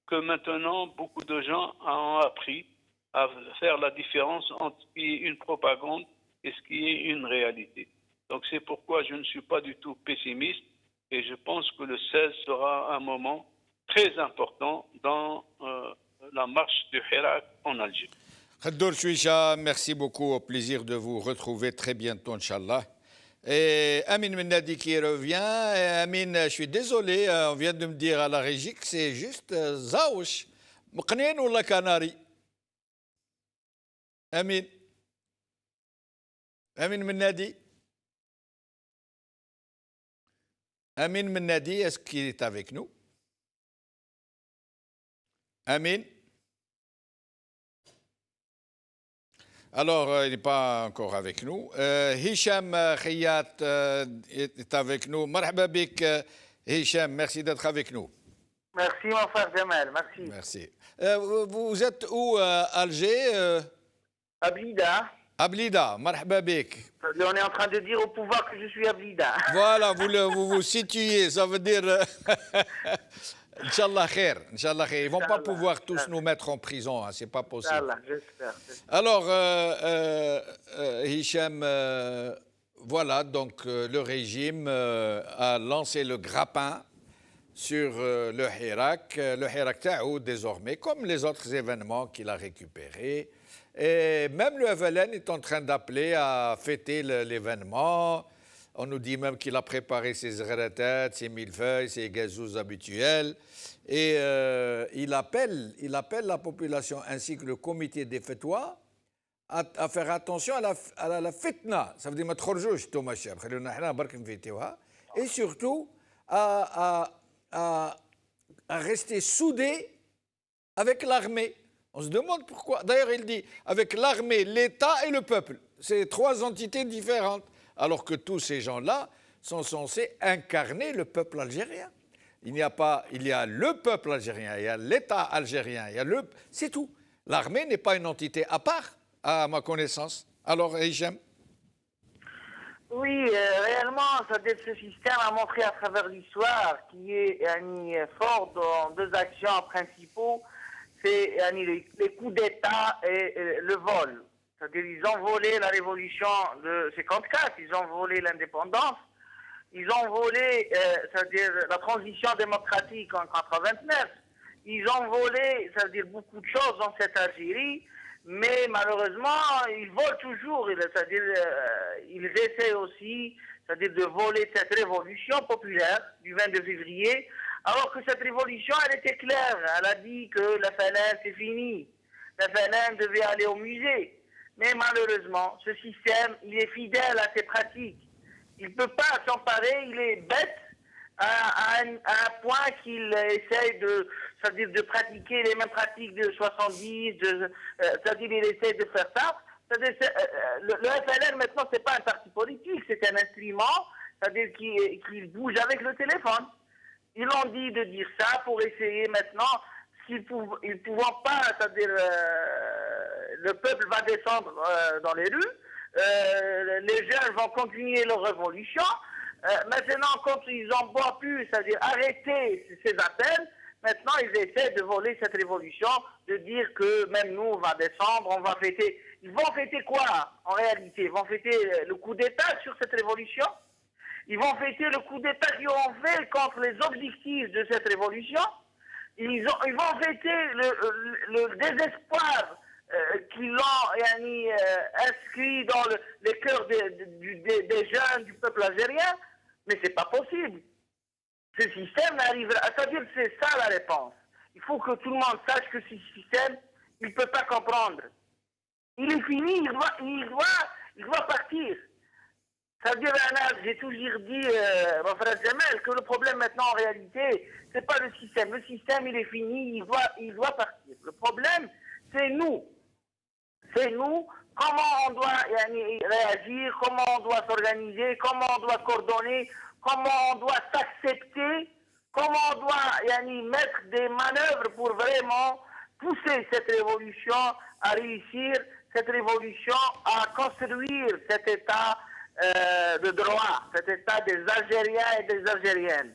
que maintenant beaucoup de gens ont appris à faire la différence entre ce qui est une propagande et ce qui est une réalité. Donc c'est pourquoi je ne suis pas du tout pessimiste et je pense que le 16 sera un moment très important dans la marche du Hirak en Algérie. Khadour Chouicha, merci beaucoup, au plaisir de vous retrouver très bientôt, Inch'Allah. Et Amin Mennadi qui revient. Et Amin, je suis désolé, on vient de me dire à la régie que c'est juste Zaouch. Mqnien ou la Canari? Amin. Amin Mennadi. Amin Mennadi, est-ce qu'il est avec nous? Amin. Alors, il n'est pas encore avec nous. Hicham Khayat est avec nous. Marhaba bik, Hicham, merci d'être avec nous. Merci, mon frère Jamal, merci. Merci. Vous êtes où, Alger? À Blida. À Blida, marhaba bik. On est en train de dire au pouvoir que je suis à Blida. Voilà, vous vous situez, ça veut dire... Inch'Allah khair, Inch'Allah khair. Ils ne vont pas pouvoir tous nous mettre en prison, hein, ce n'est pas possible. Inch'Allah, j'espère. Alors, Hicham, voilà, donc le régime a lancé le grappin sur le Hirak. Le Hirak Taoud, désormais, comme les autres événements qu'il a récupérés, Et même le FLN est en train d'appeler à fêter l'événement. On nous dit même qu'il a préparé ses zgharatat, ses millefeuilles, ses gazous habituels. Et il appelle la population ainsi que le comité des fêtois à faire attention à la fitna. Ça veut dire et surtout à rester soudés avec l'armée. On se demande pourquoi. D'ailleurs, il dit avec l'armée, l'État et le peuple. C'est trois entités différentes. Alors que tous ces gens-là sont censés incarner le peuple algérien. Il y a le peuple algérien, il y a l'État algérien, c'est tout. L'armée n'est pas une entité à part, à ma connaissance. Alors, Hicham? Oui, réellement, ce système a montré à travers l'histoire qu'il est fort dans deux actions principaux, c'est les coups d'État et le vol. C'est-à-dire ils ont volé la révolution de 54, ils ont volé l'indépendance, ils ont volé c'est-à-dire la transition démocratique en 89, ils ont volé c'est-à-dire beaucoup de choses dans cette Algérie, mais malheureusement ils volent toujours, c'est-à-dire ils essaient aussi c'est-à-dire de voler cette révolution populaire du 22 février, alors que cette révolution elle était claire, elle a dit que la FLN c'est fini, la FLN devait aller au musée. Mais malheureusement, ce système, il est fidèle à ses pratiques. Il ne peut pas s'emparer, il est bête à un point qu'il essaye c'est-à-dire de pratiquer les mêmes pratiques de 70, c'est-à-dire il essaie de faire ça. Le FLN, maintenant, ce n'est pas un parti politique, c'est un instrument, c'est-à-dire qu'il bouge avec le téléphone. Ils ont dit de dire ça pour essayer maintenant, s'ils ne pouvant pas, c'est-à-dire le peuple va descendre dans les rues, les jeunes vont continuer leur révolution. Maintenant, quand ils n'ont pas pu, c'est-à-dire arrêter ces appels, maintenant ils essaient de voler cette révolution, de dire que même nous, on va descendre, on va fêter. Ils vont fêter quoi en réalité? Ils vont fêter le coup d'État sur cette révolution? Ils vont fêter le coup d'État qu'ils ont fait contre les objectifs de cette révolution? Ils vont fêter le désespoir qu'ils ont inscrit dans les cœurs des jeunes du peuple algérien, mais c'est pas possible. Ce système n'arrivera. C'est-à-dire c'est ça la réponse. Il faut que tout le monde sache que ce système, il ne peut pas comprendre. Il est fini, il doit partir. C'est-à-dire, j'ai toujours dit, mon frère Jamel, que le problème maintenant en réalité, c'est pas le système. Le système, il est fini, il doit partir. Le problème, c'est nous. C'est nous, comment on doit réagir, comment on doit s'organiser, comment on doit coordonner, comment on doit s'accepter, comment on doit mettre des manœuvres pour vraiment pousser cette révolution à réussir, cette révolution à construire cet État de droit, cet État des Algériens et des Algériennes.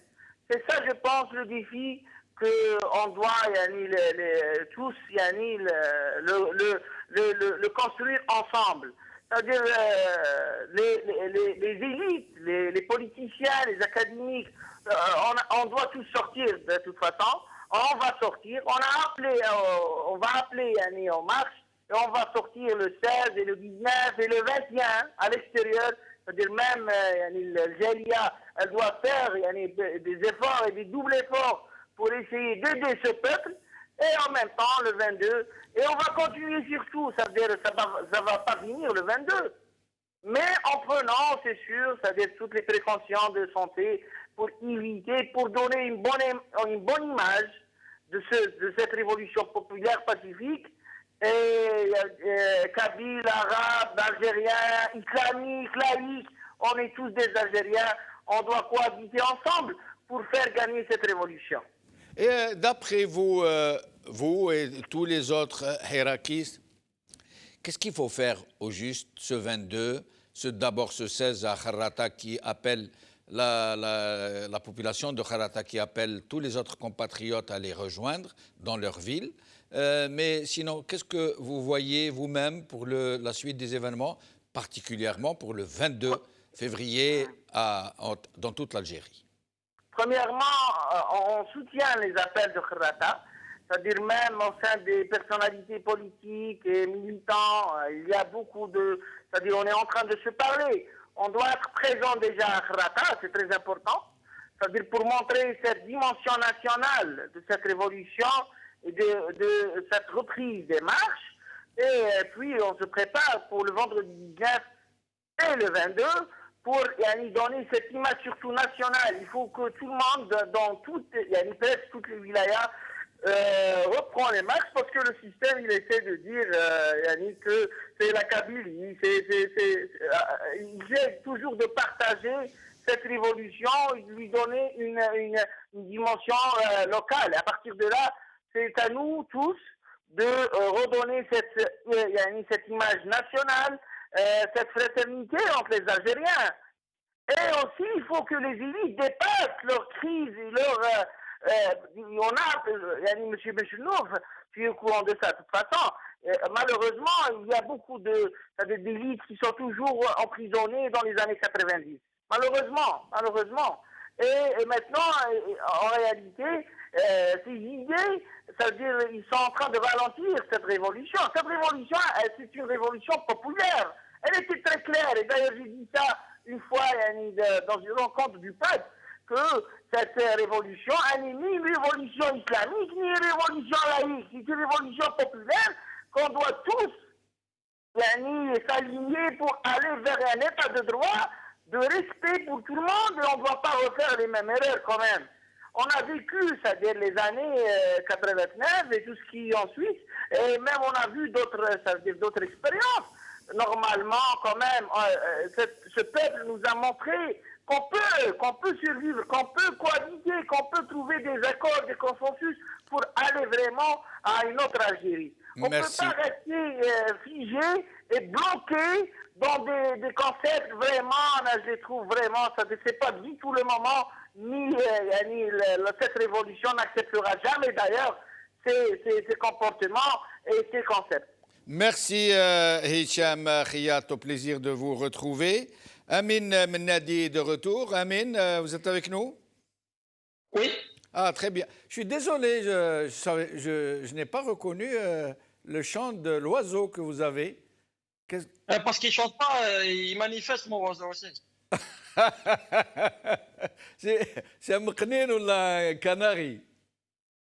C'est ça, je pense, le défi qu'on doit tous le construire ensemble. C'est-à-dire les élites, les politiciens, les académiques, on doit tous sortir de toute façon. On va sortir, on va appeler en marche et on va sortir le 16 et le 19 et le 21 à l'extérieur. C'est-à-dire même l'Algérie, elle doit faire des efforts et des doubles efforts pour essayer d'aider ce peuple, et en même temps le 22, et on va continuer surtout, c'est-à-dire ça va pas finir le 22, mais en prenant, c'est sûr, c'est-à-dire toutes les précautions de santé pour éviter, pour donner une bonne image de cette révolution populaire pacifique, et Kabyle, Arabe, Algérien, islamique, laïque, on est tous des Algériens, on doit cohabiter ensemble pour faire gagner cette révolution. Et d'après vous, vous et tous les autres hirakistes, qu'est-ce qu'il faut faire au juste ce 22, d'abord ce 16 à Kharrata qui appelle la population de Kharrata qui appelle tous les autres compatriotes à les rejoindre dans leur ville. Mais sinon, qu'est-ce que vous voyez vous-même pour la suite des événements, particulièrement pour le 22 février dans toute l'Algérie? Premièrement, on soutient les appels de Kharrata. c'est-à-dire même au sein des personnalités politiques et militants, il y a beaucoup de... C'est-à-dire on est en train de se parler. On doit être présent déjà à Khrata, c'est très important. C'est-à-dire pour montrer cette dimension nationale de cette révolution et de cette reprise des marches. Et puis on se prépare pour le vendredi 19 et le 22 pour donner cette image surtout nationale. Il faut que tout le monde, dans presque toutes les wilayas, reprend les marches parce que le système il essaie de dire que c'est la Kabylie, il essaie toujours de partager cette révolution, de lui donner une dimension locale. Et à partir de là, c'est à nous tous de redonner cette image nationale, cette fraternité entre les Algériens. Et aussi, il faut que les élites dépassent leur crise et leur... on a, M. Bechnouf, tu es au courant de ça de toute façon. Malheureusement, il y a beaucoup d'élites qui sont toujours emprisonnées dans les années 90. Malheureusement. Et maintenant, en réalité, ces idées, c'est-à-dire ils sont en train de ralentir cette révolution. Cette révolution, c'est une révolution populaire. Elle était très claire. Et d'ailleurs, j'ai dit ça une fois dans une rencontre du peuple, que cette révolution n'est ni une révolution islamique, ni une révolution laïque. C'est une révolution populaire qu'on doit tous s'aligner pour aller vers un état de droit, de respect pour tout le monde, et on ne doit pas refaire les mêmes erreurs quand même. On a vécu, c'est-à-dire les années 89 et tout ce qui en suit, et même on a vu d'autres expériences. Normalement, quand même, ce peuple nous a montré qu'on peut survivre, qu'on peut cohabiter, qu'on peut trouver des accords, des consensus pour aller vraiment à une autre Algérie. On ne peut pas rester figé et bloqué dans des concepts vraiment, là, je les trouve vraiment, ça ne fait pas du tout le moment, ni cette révolution n'acceptera jamais d'ailleurs ces comportements et ces concepts. Merci Hicham Khiyat, au plaisir de vous retrouver. Amin Mennadi de retour. Amin, vous êtes avec nous? Oui. Ah, très bien. Je suis désolé, je n'ai pas reconnu le chant de l'oiseau que vous avez. Parce qu'il ne chante pas, il manifeste mon oiseau aussi. C'est un mqnin ou la canari?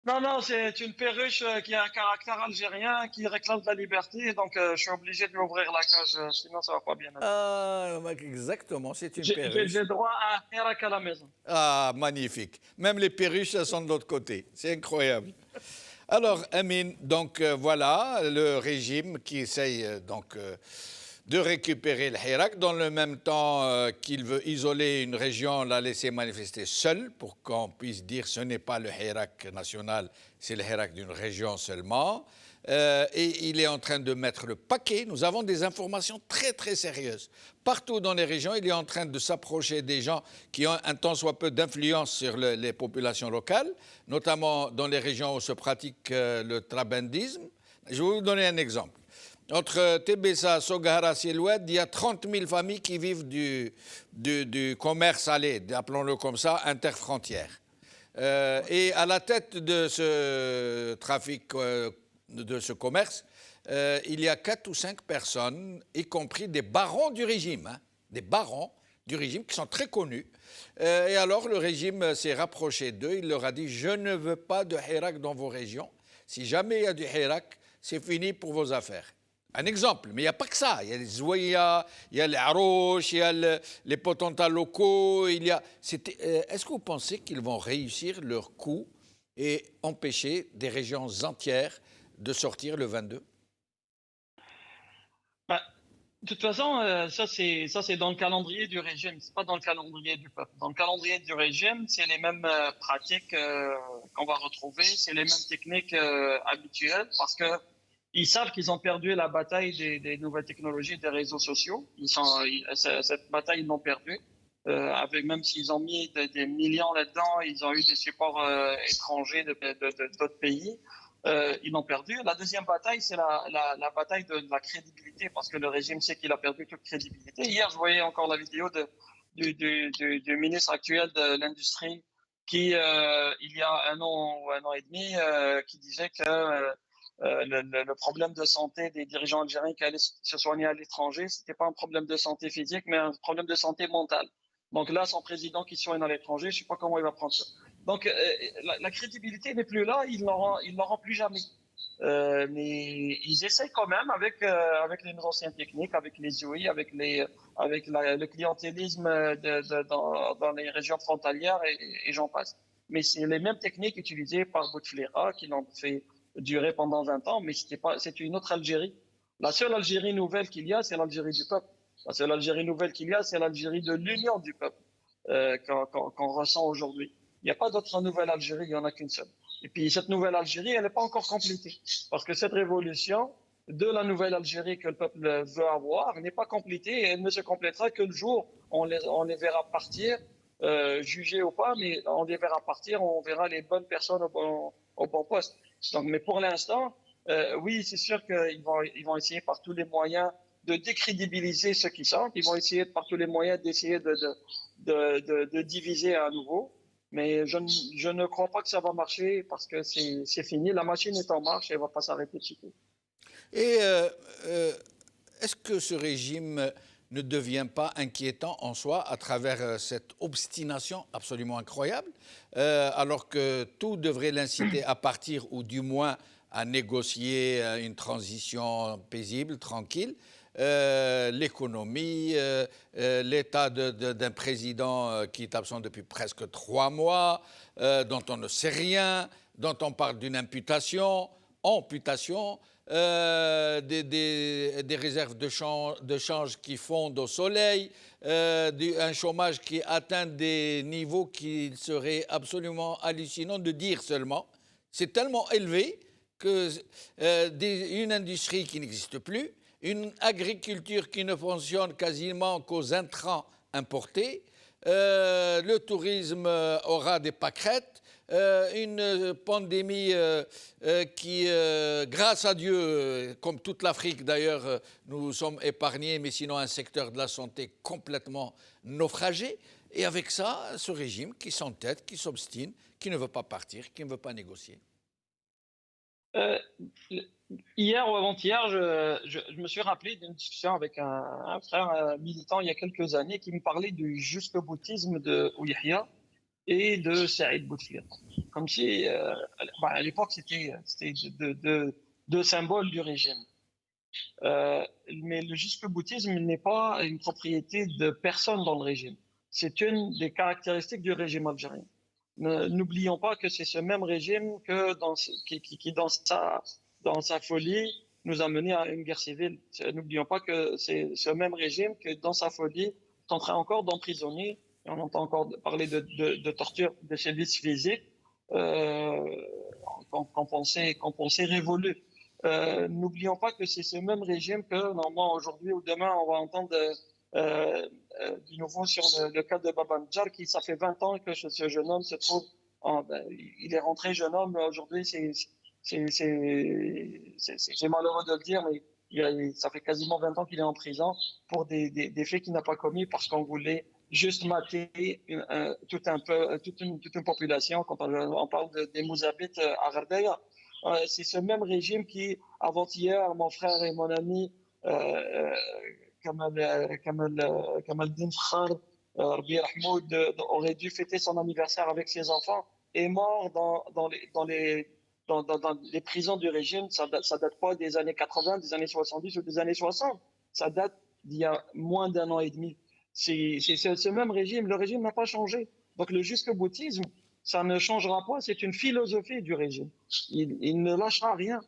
Non, c'est une perruche qui a un caractère algérien, qui réclame de la liberté, donc je suis obligé de lui ouvrir la cage, sinon ça ne va pas bien. Ah, exactement, c'est une perruche. J'ai droit à un hirak à la maison. Ah, magnifique. Même les perruches, elles sont de l'autre côté. C'est incroyable. Alors, Amin, donc voilà le régime qui essaye de récupérer le Hirak. Dans le même temps qu'il veut isoler une région, la laisser manifester seule pour qu'on puisse dire ce n'est pas le Hirak national, c'est le Hirak d'une région seulement. Et il est en train de mettre le paquet. Nous avons des informations très, très sérieuses. Partout dans les régions, il est en train de s'approcher des gens qui ont un tant soit peu d'influence sur les populations locales, notamment dans les régions où se pratique le trabandisme. Je vais vous donner un exemple. Entre Tébessa, Sogahara, Siloued, il y a 30 000 familles qui vivent du commerce allé, appelons-le comme ça, interfrontière. Et à la tête de ce trafic, de ce commerce, il y a 4 ou 5 personnes, y compris des barons du régime, des barons du régime qui sont très connus. Et alors le régime s'est rapproché d'eux, il leur a dit « Je ne veux pas de Hirak dans vos régions. Si jamais il y a du Hirak, c'est fini pour vos affaires. » Un exemple, mais il n'y a pas que ça. Il y a les Zouaya, il y a les Harouch, il y a les potentats locaux. Est-ce que vous pensez qu'ils vont réussir leur coup et empêcher des régions entières de sortir le 22? De toute façon, ça c'est dans le calendrier du régime, c'est pas dans le calendrier du peuple. Dans le calendrier du régime, c'est les mêmes pratiques qu'on va retrouver, c'est les mêmes techniques habituelles, parce que ils savent qu'ils ont perdu la bataille des nouvelles technologies, des réseaux sociaux. Cette bataille, ils l'ont perdue. Même s'ils ont mis des millions là-dedans, ils ont eu des supports étrangers d'autres pays. Ils l'ont perdu. La deuxième bataille, c'est la bataille de la crédibilité, parce que le régime sait qu'il a perdu toute crédibilité. Hier, je voyais encore la vidéo du ministre actuel de l'Industrie il y a un an ou un an et demi, qui disait que le problème de santé des dirigeants algériens qui allaient se soigner à l'étranger, c'était pas un problème de santé physique, mais un problème de santé mentale. Donc là, son président qui soigne à l'étranger, je sais pas comment il va prendre ça. Donc la crédibilité n'est plus là, il n'aura plus jamais. Mais ils essaient quand même avec les anciens techniques, avec les UI, avec le clientélisme dans les régions frontalières et j'en passe. Mais c'est les mêmes techniques utilisées par Bouteflika qui l'ont fait durer pendant 20 ans, mais c'est une autre Algérie. La seule Algérie nouvelle qu'il y a, c'est l'Algérie du peuple. La seule Algérie nouvelle qu'il y a, c'est l'Algérie de l'union du peuple qu'on ressent aujourd'hui. Il n'y a pas d'autre nouvelle Algérie, il n'y en a qu'une seule. Et puis cette nouvelle Algérie, elle n'est pas encore complétée. Parce que cette révolution de la nouvelle Algérie que le peuple veut avoir n'est pas complétée et elle ne se complétera que le jour où on les verra partir, jugés ou pas, mais on les verra partir, on verra les bonnes personnes au bon poste. Donc, mais pour l'instant, oui, c'est sûr qu'ils vont essayer par tous les moyens de décrédibiliser ceux qui sortent. Ils vont essayer par tous les moyens d'essayer de diviser à nouveau. Mais je ne crois pas que ça va marcher parce que c'est fini. La machine est en marche et elle ne va pas s'arrêter de suite. Et est-ce que ce régime ne devient pas inquiétant en soi à travers cette obstination absolument incroyable, alors que tout devrait l'inciter à partir ou du moins à négocier une transition paisible, tranquille? L'économie, l'état d'un président qui est absent depuis presque 3 mois, dont on ne sait rien, dont on parle d'une amputation, des réserves de change qui fondent au soleil, un chômage qui atteint des niveaux qu'il serait absolument hallucinant de dire seulement. C'est tellement élevé que une industrie qui n'existe plus, une agriculture qui ne fonctionne quasiment qu'aux intrants importés, le tourisme aura des pâquerettes, une pandémie qui, grâce à Dieu, comme toute l'Afrique d'ailleurs, nous sommes épargnés, mais sinon un secteur de la santé complètement naufragé. Et avec ça, ce régime qui s'entête, qui s'obstine, qui ne veut pas partir, qui ne veut pas négocier. Hier ou avant-hier, je me suis rappelé d'une discussion avec un frère militant il y a quelques années qui me parlait du jusqu'au-boutisme de Ouyahia et de Saïd Bouteflika. Comme si, à l'époque, c'était deux symboles du régime. Mais le jusqu'au-boutisme n'est pas une propriété de personne dans le régime. C'est une des caractéristiques du régime algérien. N'oublions pas que c'est ce même régime qui dans sa folie, nous a mené à une guerre civile. N'oublions pas que c'est ce même régime que dans sa folie tenterait encore d'emprisonner, et on entend encore parler de torture, de sévices physiques, qu'on pensait révolu. N'oublions pas que c'est ce même régime que normalement aujourd'hui ou demain on va entendre du nouveau sur le cas de Baba Ndjar, qui ça fait 20 ans que ce jeune homme se trouve, il est rentré jeune homme, aujourd'hui c'est malheureux de le dire, mais ça fait quasiment 20 ans qu'il est en prison pour des faits qu'il n'a pas commis parce qu'on voulait juste mater toute une population. Quand on parle des Mouzabites à Gardeya, c'est ce même régime qui, avant-hier, mon frère et mon ami Kamaldin Fakhar, Rabbi Rahmoud, aurait dû fêter son anniversaire avec ses enfants, est mort dans les prisons du régime. Ça date pas des années 80, des années 70 ou des années 60. Ça date d'il y a moins d'un an et demi. C'est ce même régime. Le régime n'a pas changé. Donc le jusqu'au-boutisme, ça ne changera pas. C'est une philosophie du régime. Il ne lâchera rien,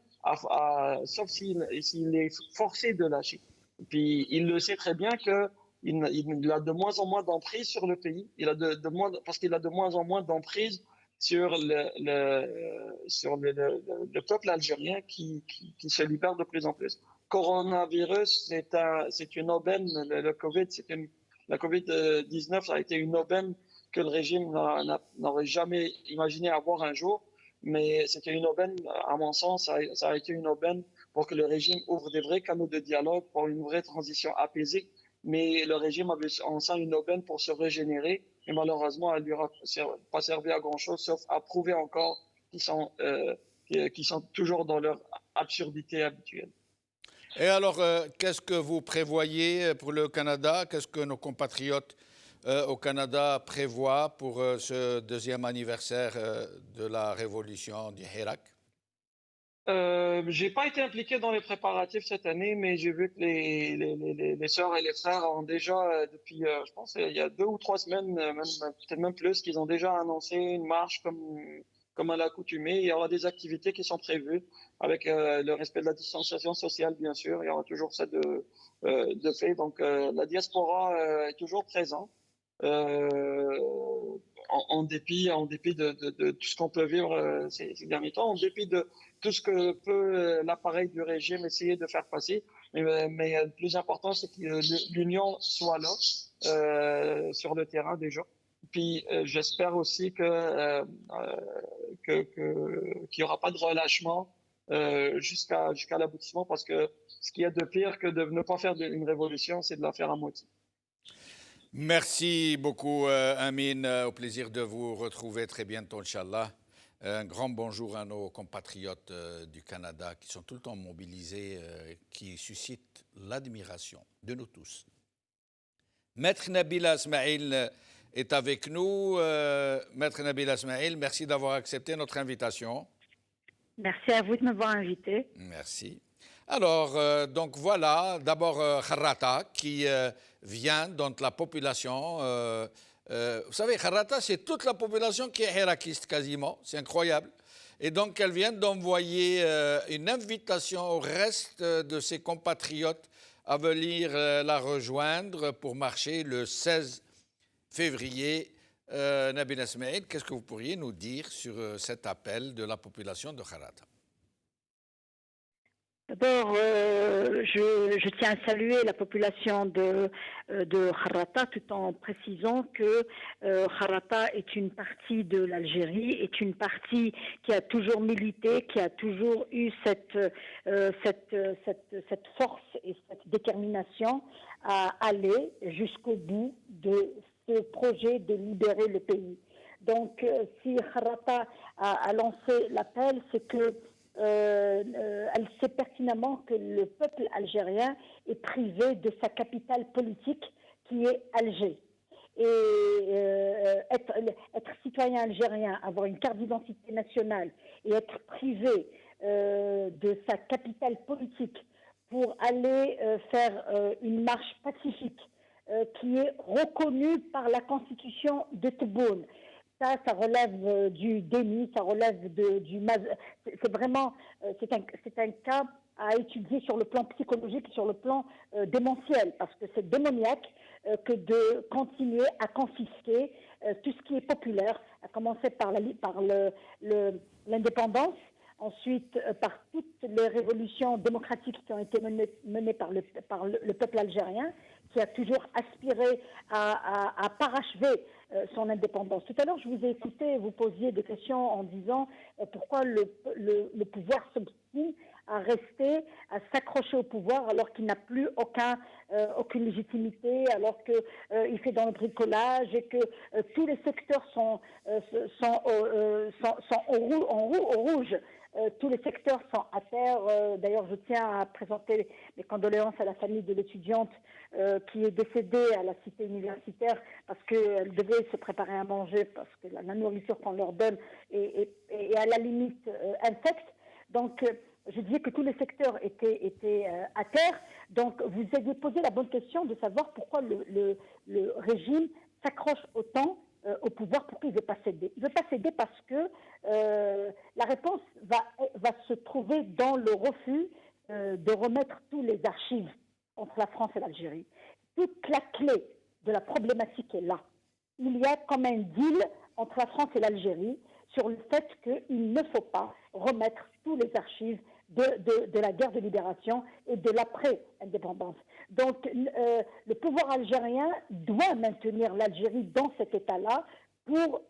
sauf s'il est forcé de lâcher. Puis il le sait très bien qu'il a de moins en moins d'emprise sur le pays. Parce qu'il a de moins en moins d'emprise sur le peuple algérien qui se libère de plus en plus. Coronavirus, c'est une aubaine. La Covid-19, ça a été une aubaine que le régime n'aurait jamais imaginé avoir un jour. Mais c'était une aubaine, à mon sens, ça a été une aubaine pour que le régime ouvre des vrais canaux de dialogue, pour une vraie transition apaisée. Mais le régime avait en ça une aubaine pour se régénérer mais malheureusement, elle lui aura pas servi à grand-chose, sauf à prouver encore qu'ils sont toujours dans leur absurdité habituelle. Et alors, qu'est-ce que vous prévoyez pour le Canada? Qu'est-ce que nos compatriotes au Canada prévoient pour ce deuxième anniversaire de la révolution du Hirak? J'ai pas été impliqué dans les préparatifs cette année, mais j'ai vu que les sœurs et les frères ont déjà, depuis, je pense, il y a 2 ou 3 semaines, peut-être même plus, qu'ils ont déjà annoncé une marche comme à l'accoutumée. Il y aura des activités qui sont prévues avec le respect de la distanciation sociale, bien sûr. Il y aura toujours ça de fait. Donc, la diaspora est toujours présente. En dépit de tout ce qu'on peut vivre ces derniers temps, en dépit de tout ce que peut l'appareil du régime essayer de faire passer. Mais le plus important, c'est que l'union soit là, sur le terrain déjà. Puis j'espère aussi qu'il n'y aura pas de relâchement jusqu'à l'aboutissement, parce que ce qu'il y a de pire que de ne pas faire une révolution, c'est de la faire à moitié. Merci beaucoup, Amin. Au plaisir de vous retrouver très bientôt, Inch'Allah. Un grand bonjour à nos compatriotes du Canada qui sont tout le temps mobilisés, qui suscitent l'admiration de nous tous. Maître Nabila Smaïl est avec nous. Maître Nabila Smaïl, merci d'avoir accepté notre invitation. Merci à vous de m'avoir invité. Merci. Alors, donc voilà, d'abord Kharrata qui vient, donc la population. Vous savez, Kharrata, c'est toute la population qui est hirakiste quasiment, c'est incroyable. Et donc, elle vient d'envoyer une invitation au reste de ses compatriotes à venir la rejoindre pour marcher le 16 février. Nabila Smaïl, qu'est-ce que vous pourriez nous dire sur cet appel de la population de Kharrata? D'abord, je tiens à saluer la population de Kharrata, tout en précisant que Kharrata est une partie de l'Algérie, est une partie qui a toujours milité, qui a toujours eu cette force et cette détermination à aller jusqu'au bout de ce projet de libérer le pays. Donc, si Kharrata a lancé l'appel, c'est que elle sait pertinemment que le peuple algérien est privé de sa capitale politique qui est Alger. Et être citoyen algérien, avoir une carte d'identité nationale et être privé de sa capitale politique pour aller faire une marche pacifique qui est reconnue par la constitution de Tebboune. Ça relève du déni, ça relève c'est vraiment, c'est un cas à étudier sur le plan psychologique, sur le plan démentiel, parce que c'est démoniaque que de continuer à confisquer tout ce qui est populaire, à commencer par l'indépendance, ensuite par toutes les révolutions démocratiques qui ont été menées par le peuple algérien, qui a toujours aspiré à parachever son indépendance. Tout à l'heure, je vous ai écouté, vous posiez des questions en disant pourquoi le pouvoir s'obstine à rester, à s'accrocher au pouvoir alors qu'il n'a plus aucune légitimité, alors qu'il fait dans le bricolage et que tous les secteurs sont au rouge. Tous les secteurs sont à terre. D'ailleurs, je tiens à présenter mes condoléances à la famille de l'étudiante qui est décédée à la cité universitaire parce qu'elle devait se préparer à manger, parce que la nourriture qu'on leur donne est à la limite infecte. Donc, je disais que tous les secteurs étaient à terre. Donc, vous aviez posé la bonne question de savoir pourquoi le régime s'accroche autant au pouvoir, pourquoi il ne veut pas céder. Il ne veut pas céder parce que la réponse va se trouver dans le refus de remettre tous les archives entre la France et l'Algérie. Toute la clé de la problématique est là. Il y a comme un deal entre la France et l'Algérie sur le fait qu'il ne faut pas remettre tous les archives de la guerre de libération et de l'après-indépendance. Donc, le pouvoir algérien doit maintenir l'Algérie dans cet état-là pour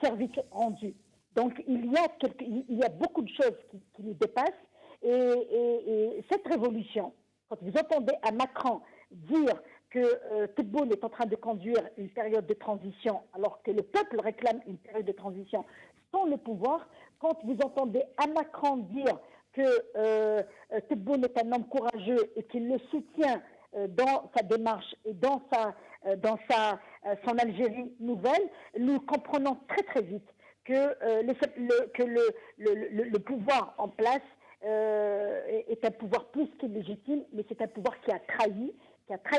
service rendu. Donc, il y a beaucoup de choses qui nous dépassent et cette révolution, quand vous entendez à Macron dire que Tebboune est en train de conduire une période de transition, alors que le peuple réclame une période de transition sans le pouvoir, quand vous entendez à Macron dire que Tebboune est un homme courageux et qu'il le soutient dans sa démarche et dans son Algérie nouvelle, nous comprenons très très vite que le pouvoir en place est un pouvoir plus qu'illégitime, mais c'est un pouvoir qui a trahi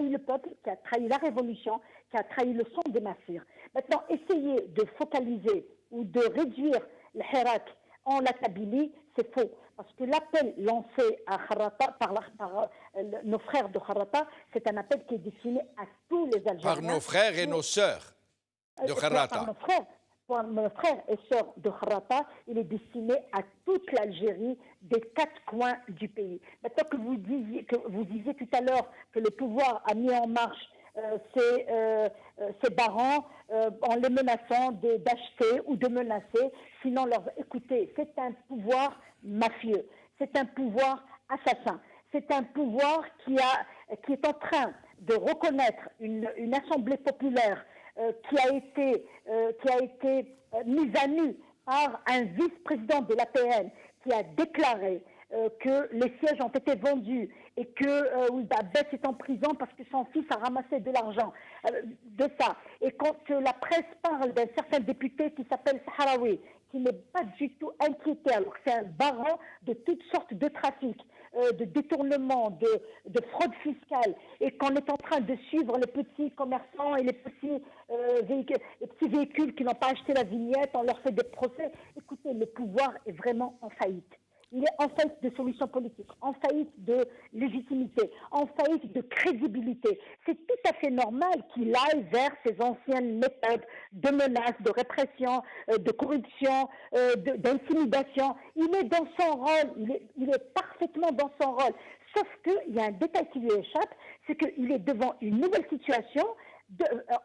le peuple, qui a trahi la révolution, qui a trahi le sang des massirs. Maintenant, essayer de focaliser ou de réduire le Hirak en la Kabylie, c'est faux. Parce que l'appel lancé à Kharata par nos frères de Kharata, c'est un appel qui est destiné à tous les Algériens. Par nos frères et nos sœurs de Kharata. Pour nos frères et sœurs de Kharata, il est destiné à toute l'Algérie des 4 coins du pays. Maintenant que vous disiez tout à l'heure que le pouvoir a mis en marche ces barons en les menaçant d'acheter ou de menacer, sinon écoutez, c'est un pouvoir mafieux, c'est un pouvoir assassin, c'est un pouvoir qui est en train de reconnaître une assemblée populaire qui a été mise à nu par un vice-président de l'APN qui a déclaré que les sièges ont été vendus et que Ould-Abbès est en prison parce que son fils a ramassé de l'argent de ça. Et quand la presse parle d'un certain député qui s'appelle Sahraoui, qui n'est pas du tout inquiété, alors que c'est un baron de toutes sortes de trafics, de détournement, de fraude fiscale, et qu'on est en train de suivre les petits commerçants et les petits véhicules qui n'ont pas acheté la vignette, on leur fait des procès. Écoutez, le pouvoir est vraiment en faillite. Il est en faillite de solutions politiques, en faillite de légitimité, en faillite de crédibilité. C'est tout à fait normal qu'il aille vers ses anciennes méthodes de menaces, de répression, de corruption, d'intimidation. Il est dans son rôle, il est parfaitement dans son rôle. Sauf qu'il y a un détail qui lui échappe, c'est qu'il est devant une nouvelle situation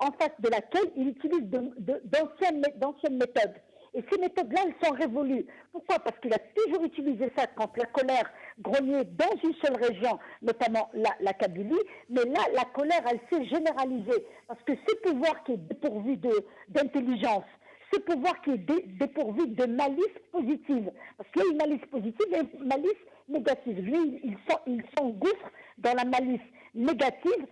en face de laquelle il utilise d'anciennes méthodes. Et ces méthodes-là, elles sont révolues. Pourquoi? Parce qu'il a toujours utilisé ça quand la colère grognait dans une seule région, notamment la Kabylie. Mais là, la colère, elle s'est généralisée. Parce que ce pouvoir qui est dépourvu d'intelligence, ce pouvoir qui est dépourvu de malice positive, parce qu'il y a une malice positive et une malice négative. Lui, il s'engouffre dans la malice négative.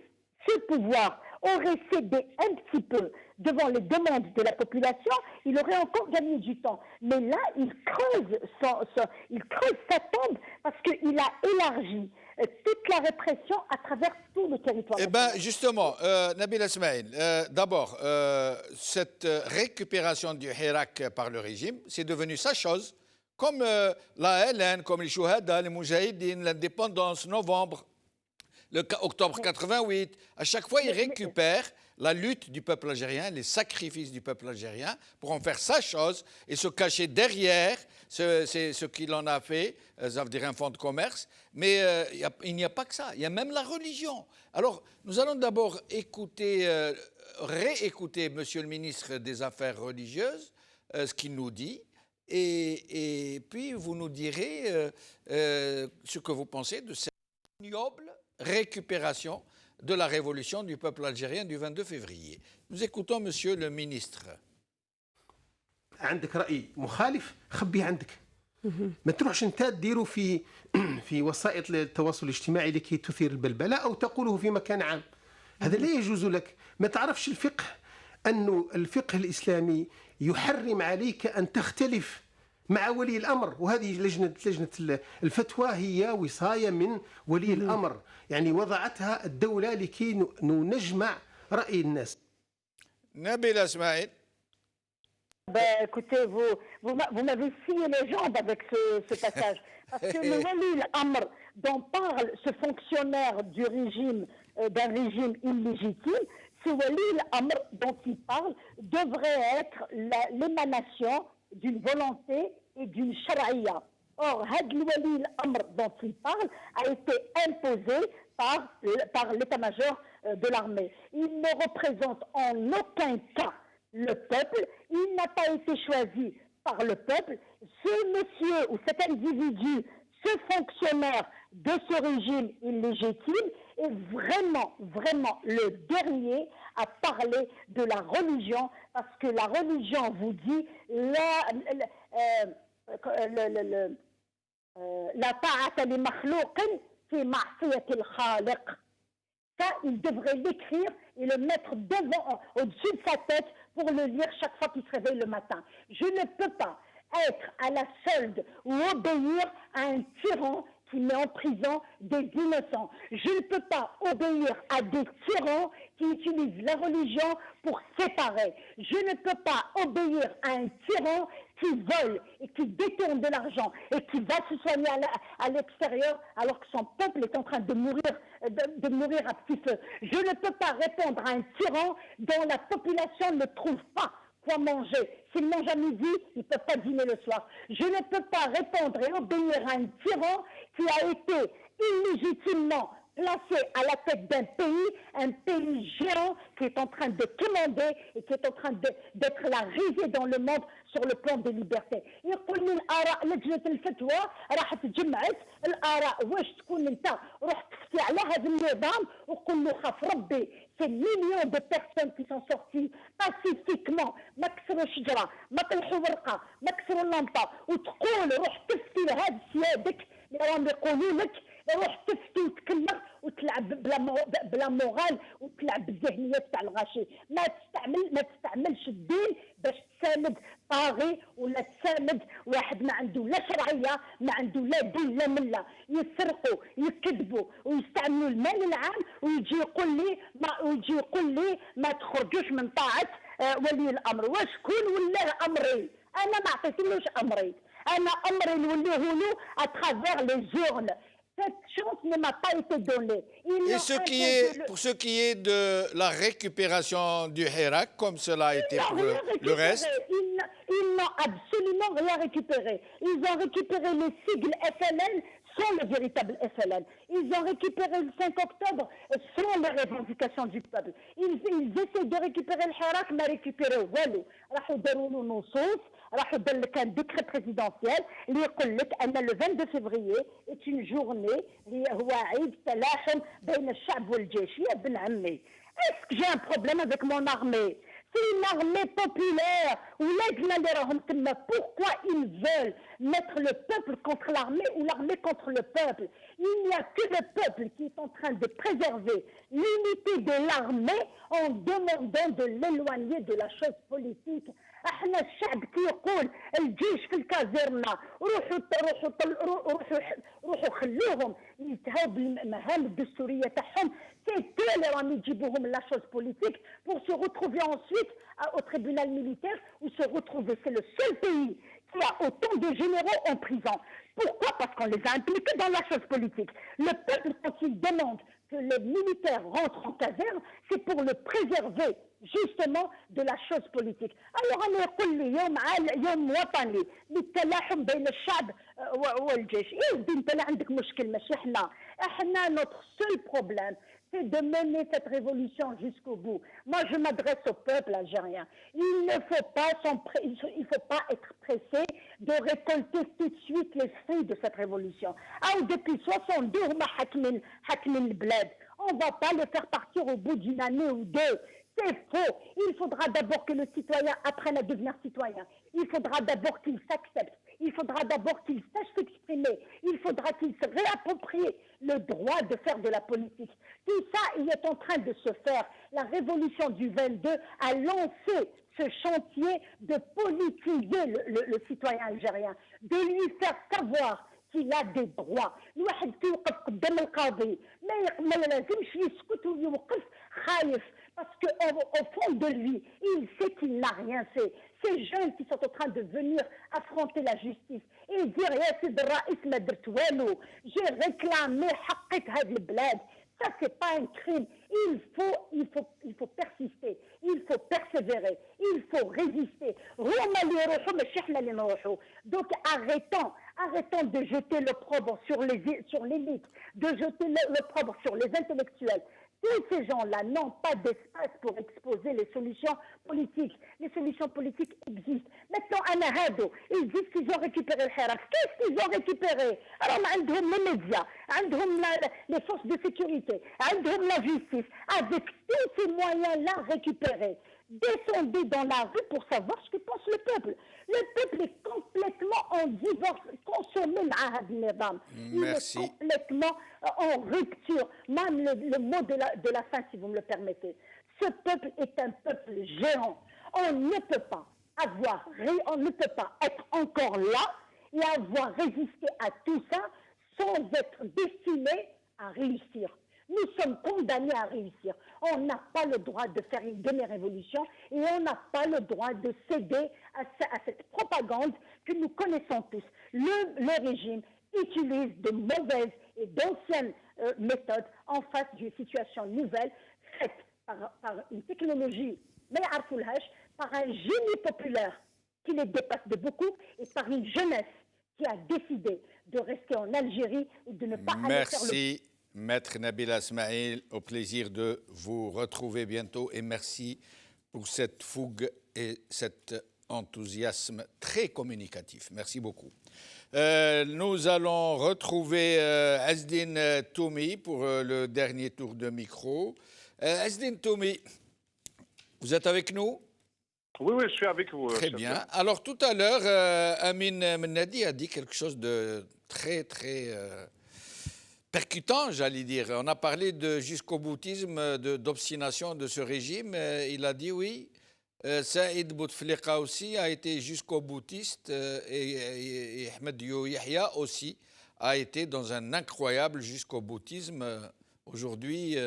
Ce pouvoir aurait cédé un petit peu devant les demandes de la population, il aurait encore gagné du temps. Mais là, il creuse sa tombe parce qu'il a élargi toute la répression à travers tout le territoire. Eh bien, justement, Nabil Esmaïl, d'abord, cette récupération du Hirak par le régime, c'est devenu sa chose, comme la LN, comme les Chouhada, les Moujahidines, l'indépendance, novembre, octobre 88, à chaque fois, il récupère la lutte du peuple algérien, les sacrifices du peuple algérien, pour en faire sa chose et se cacher derrière ce qu'il en a fait, ça veut dire un fonds de commerce. Mais il n'y a pas que ça, il y a même la religion. Alors, nous allons d'abord réécouter Monsieur le ministre des Affaires religieuses, ce qu'il nous dit, et puis vous nous direz ce que vous pensez de cette ignoble récupération de la révolution du peuple algérien du 22 février. Nous écoutons Monsieur le ministre. عندك رأي مخالف خبيه عندك ما تروحش انت تديره في وسائط التواصل الاجتماعي لكي تثير البلبلة أو تقوله في مكان عام. هذا لا يجوز لك. ما تعرفش الفقه أنه الفقه الإسلامي يحرم عليك أن تختلف مع ولي الأمر، وهذه لجنة الفتوى هي وصاية من ولي الأمر، يعني وضعتها الدولة لكي نجمع رأي الناس. Nabil Esmaïl. Écoutez, vous m'avez scié les jambes avec ce passage. Parce que le Wali al-Amr dont parle ce fonctionnaire du régime, d'un régime illégitime, ce Wali al-Amr dont il parle devrait être l'émanation d'une volonté et d'une sharaïa. Or, Had Wali al-Amr dont il parle a été imposé par l'état-major de l'armée. Il ne représente en aucun cas le peuple, il n'a pas été choisi par le peuple. Ce monsieur ou cet individu ce fonctionnaire de ce régime illégitime est vraiment, vraiment le dernier à parler de la religion, parce que la religion vous dit la ta'ata li makhlouqin fi ma'siyati al-khaliq. Ça, il devrait l'écrire et le mettre au-dessus de sa tête pour le lire chaque fois qu'il se réveille le matin. Je ne peux pas être à la solde ou obéir à un tyran qui met en prison des innocents. Je ne peux pas obéir à des tyrans qui utilisent la religion pour séparer. Je ne peux pas obéir à un tyran qui vole et qui détourne de l'argent et qui va se soigner à l'extérieur alors que son peuple est en train de mourir à petit feu. Je ne peux pas répondre à un tyran dont la population ne trouve pas quoi manger. S'ils mangent à midi, ils ne peuvent pas dîner le soir. Je ne peux pas répondre et obéir à un tyran qui a été illégitimement placé à la tête d'un pays géant qui est en train de commander et qui est en train d'être la risée dans le monde sur le plan des libertés. يقول لي الآراء لجنة الفتوى راح تجمعت الآراء واش تكون انت روح تفتي على هذا النظام وقول له خاف ربي. Ces millions de personnes qui sont sorties pacifiquement ما كسروا شجرة ما طلحوا ورقة ما كسروا اللمبة وتقول روح تفتي لهاد سيادك اللي راهم يقولوا لك روح تفتي وتكلم وتلعب بلا مورال وتلعب بالذهنيات تاع الغاشي. ما تستعملش الدين باش تساند طاغي ولا تساند واحد ما عنده لا شرعيه ما عنده لا دين لا مله. يسرقوا يكذبوا ويستعملوا المال العام ويجي يقول لي ما تخرجوش من طاعه ولي الامر. وشكون ولاه امري؟ انا ما عطيتلوش امري. انا امري نوليه له اترافير لي زورن. Cette chance ne m'a pas été donnée. Et pour ce qui est de la récupération du Hirak, comme cela a été pour le reste? Ils n'ont absolument rien récupéré. Ils ont récupéré les sigles FLN sans le véritable FLN. Ils ont récupéré le 5 octobre sans les revendications du peuple. Ils essaient de récupérer le Hirak, mais récupérer والو. راحوا داروا له نصوص. راح يدير لك ان ديكري بريزيدونسيال اللي يقول لك ان لو 22 فيفريي est une journée اللي هو عيد تلاحم بين الشعب والجيش. يا ابن عمي est-ce que j'ai un problème avec mon armée? C'est une armée populaire. Pourquoi ils veulent mettre le peuple contre l'armée ou l'armée contre le peuple? Il n'y a que le peuple qui est en train de préserver l'unité de l'armée en demandant de l'éloigner de la chose politique. احنا الشعب كيقول الجيش في الكازيرنا روحوا خلوهم ينتهوا بالمهام الدستوريه تاعهم. سي eux اللي راهم يجيبوهم لا شوز بوليتيك pour se retrouver ensuite au tribunal militaire ou se retrouver. C'est le seul pays qui a autant de généraux en prison. Pourquoi? Parce qu'on les a impliqués dans la chose politique. Le peuple, quand il demande que les militaires rentrent en caserne, c'est pour le préserver justement de la chose politique. Alors أنا يقول لي يوم وطني للتلاحم بين الشعب والجيش. إيه أنت لا عندك مشكل ماشي إحنا notre seul problème c'est de mener cette révolution jusqu'au bout. Moi, je m'adresse au peuple algérien. Il ne faut pas être pressé de récolter tout de suite les fruits de cette révolution. Depuis 62, on ne va pas le faire partir au bout d'une année ou deux. C'est faux. Il faudra d'abord que le citoyen apprenne à devenir citoyen. Il faudra d'abord qu'il s'accepte. Il faudra d'abord qu'il sache s'exprimer. Il faudra qu'il se réapproprie le droit de faire de la politique. Tout ça, il est en train de se faire. La révolution du 22 a lancé ce chantier de politiser le citoyen algérien, de lui faire savoir qu'il a des droits. الواحد كيوقف قدام القاضي ما لازمش يسكت ويوقف خايف parce qu'au fond de lui, il sait qu'il n'a rien fait. Ces jeunes qui sont en train de venir affronter la justice et dire يا سيد الرئيس ما درت والو, j'ai réclamé حقك هذه البلاد. Ça, c'est pas un crime. Il faut persister. Il faut persévérer. Il faut résister. Donc, arrêtons de jeter l'opprobre sur l'élite, de jeter l'opprobre sur les intellectuels. Tous ces gens-là n'ont pas d'espace pour exposer les solutions politiques. Les solutions politiques existent. Maintenant, Anahado, ils disent qu'ils ont récupéré le Hirak. Qu'est-ce qu'ils ont récupéré? Alors, ils ont les médias, ils ont les forces de sécurité, ils ont la justice. Avec tous ces moyens-là récupérés, descendez dans la rue pour savoir ce que pense le peuple. Le peuple est complètement en divorce, consommé il est complètement en rupture. Même le mot de la fin, si vous me le permettez. Ce peuple est un peuple géant. On ne peut pas être encore là et avoir résisté à tout ça sans être destiné à réussir. Nous sommes condamnés à réussir. On n'a pas le droit de faire une demi-révolution et on n'a pas le droit de céder à cette propagande que nous connaissons tous. Le régime utilise de mauvaises et d'anciennes méthodes en face d'une situation nouvelle faite par une technologie, par un génie populaire qui les dépasse de beaucoup et par une jeunesse qui a décidé de rester en Algérie ou de ne pas aller faire le... Merci, Maître Nabila Smaïl. Au plaisir de vous retrouver bientôt et merci pour cette fougue et cet enthousiasme très communicatif. Merci beaucoup. Nous allons retrouver Ezdine Toumi pour le dernier tour de micro. Ezdine Toumi, vous êtes avec nous? Oui, oui, je suis avec vous. Très bien. Alors, tout à l'heure, Amin Mennadi a dit quelque chose de très, très percutant, j'allais dire. On a parlé de jusqu'au-boutisme, d'obstination de ce régime. Il a dit oui. Saïd Bouteflika aussi a été jusqu'au-boutiste et Ahmed Yahya aussi a été dans un incroyable jusqu'au-boutisme. Aujourd'hui,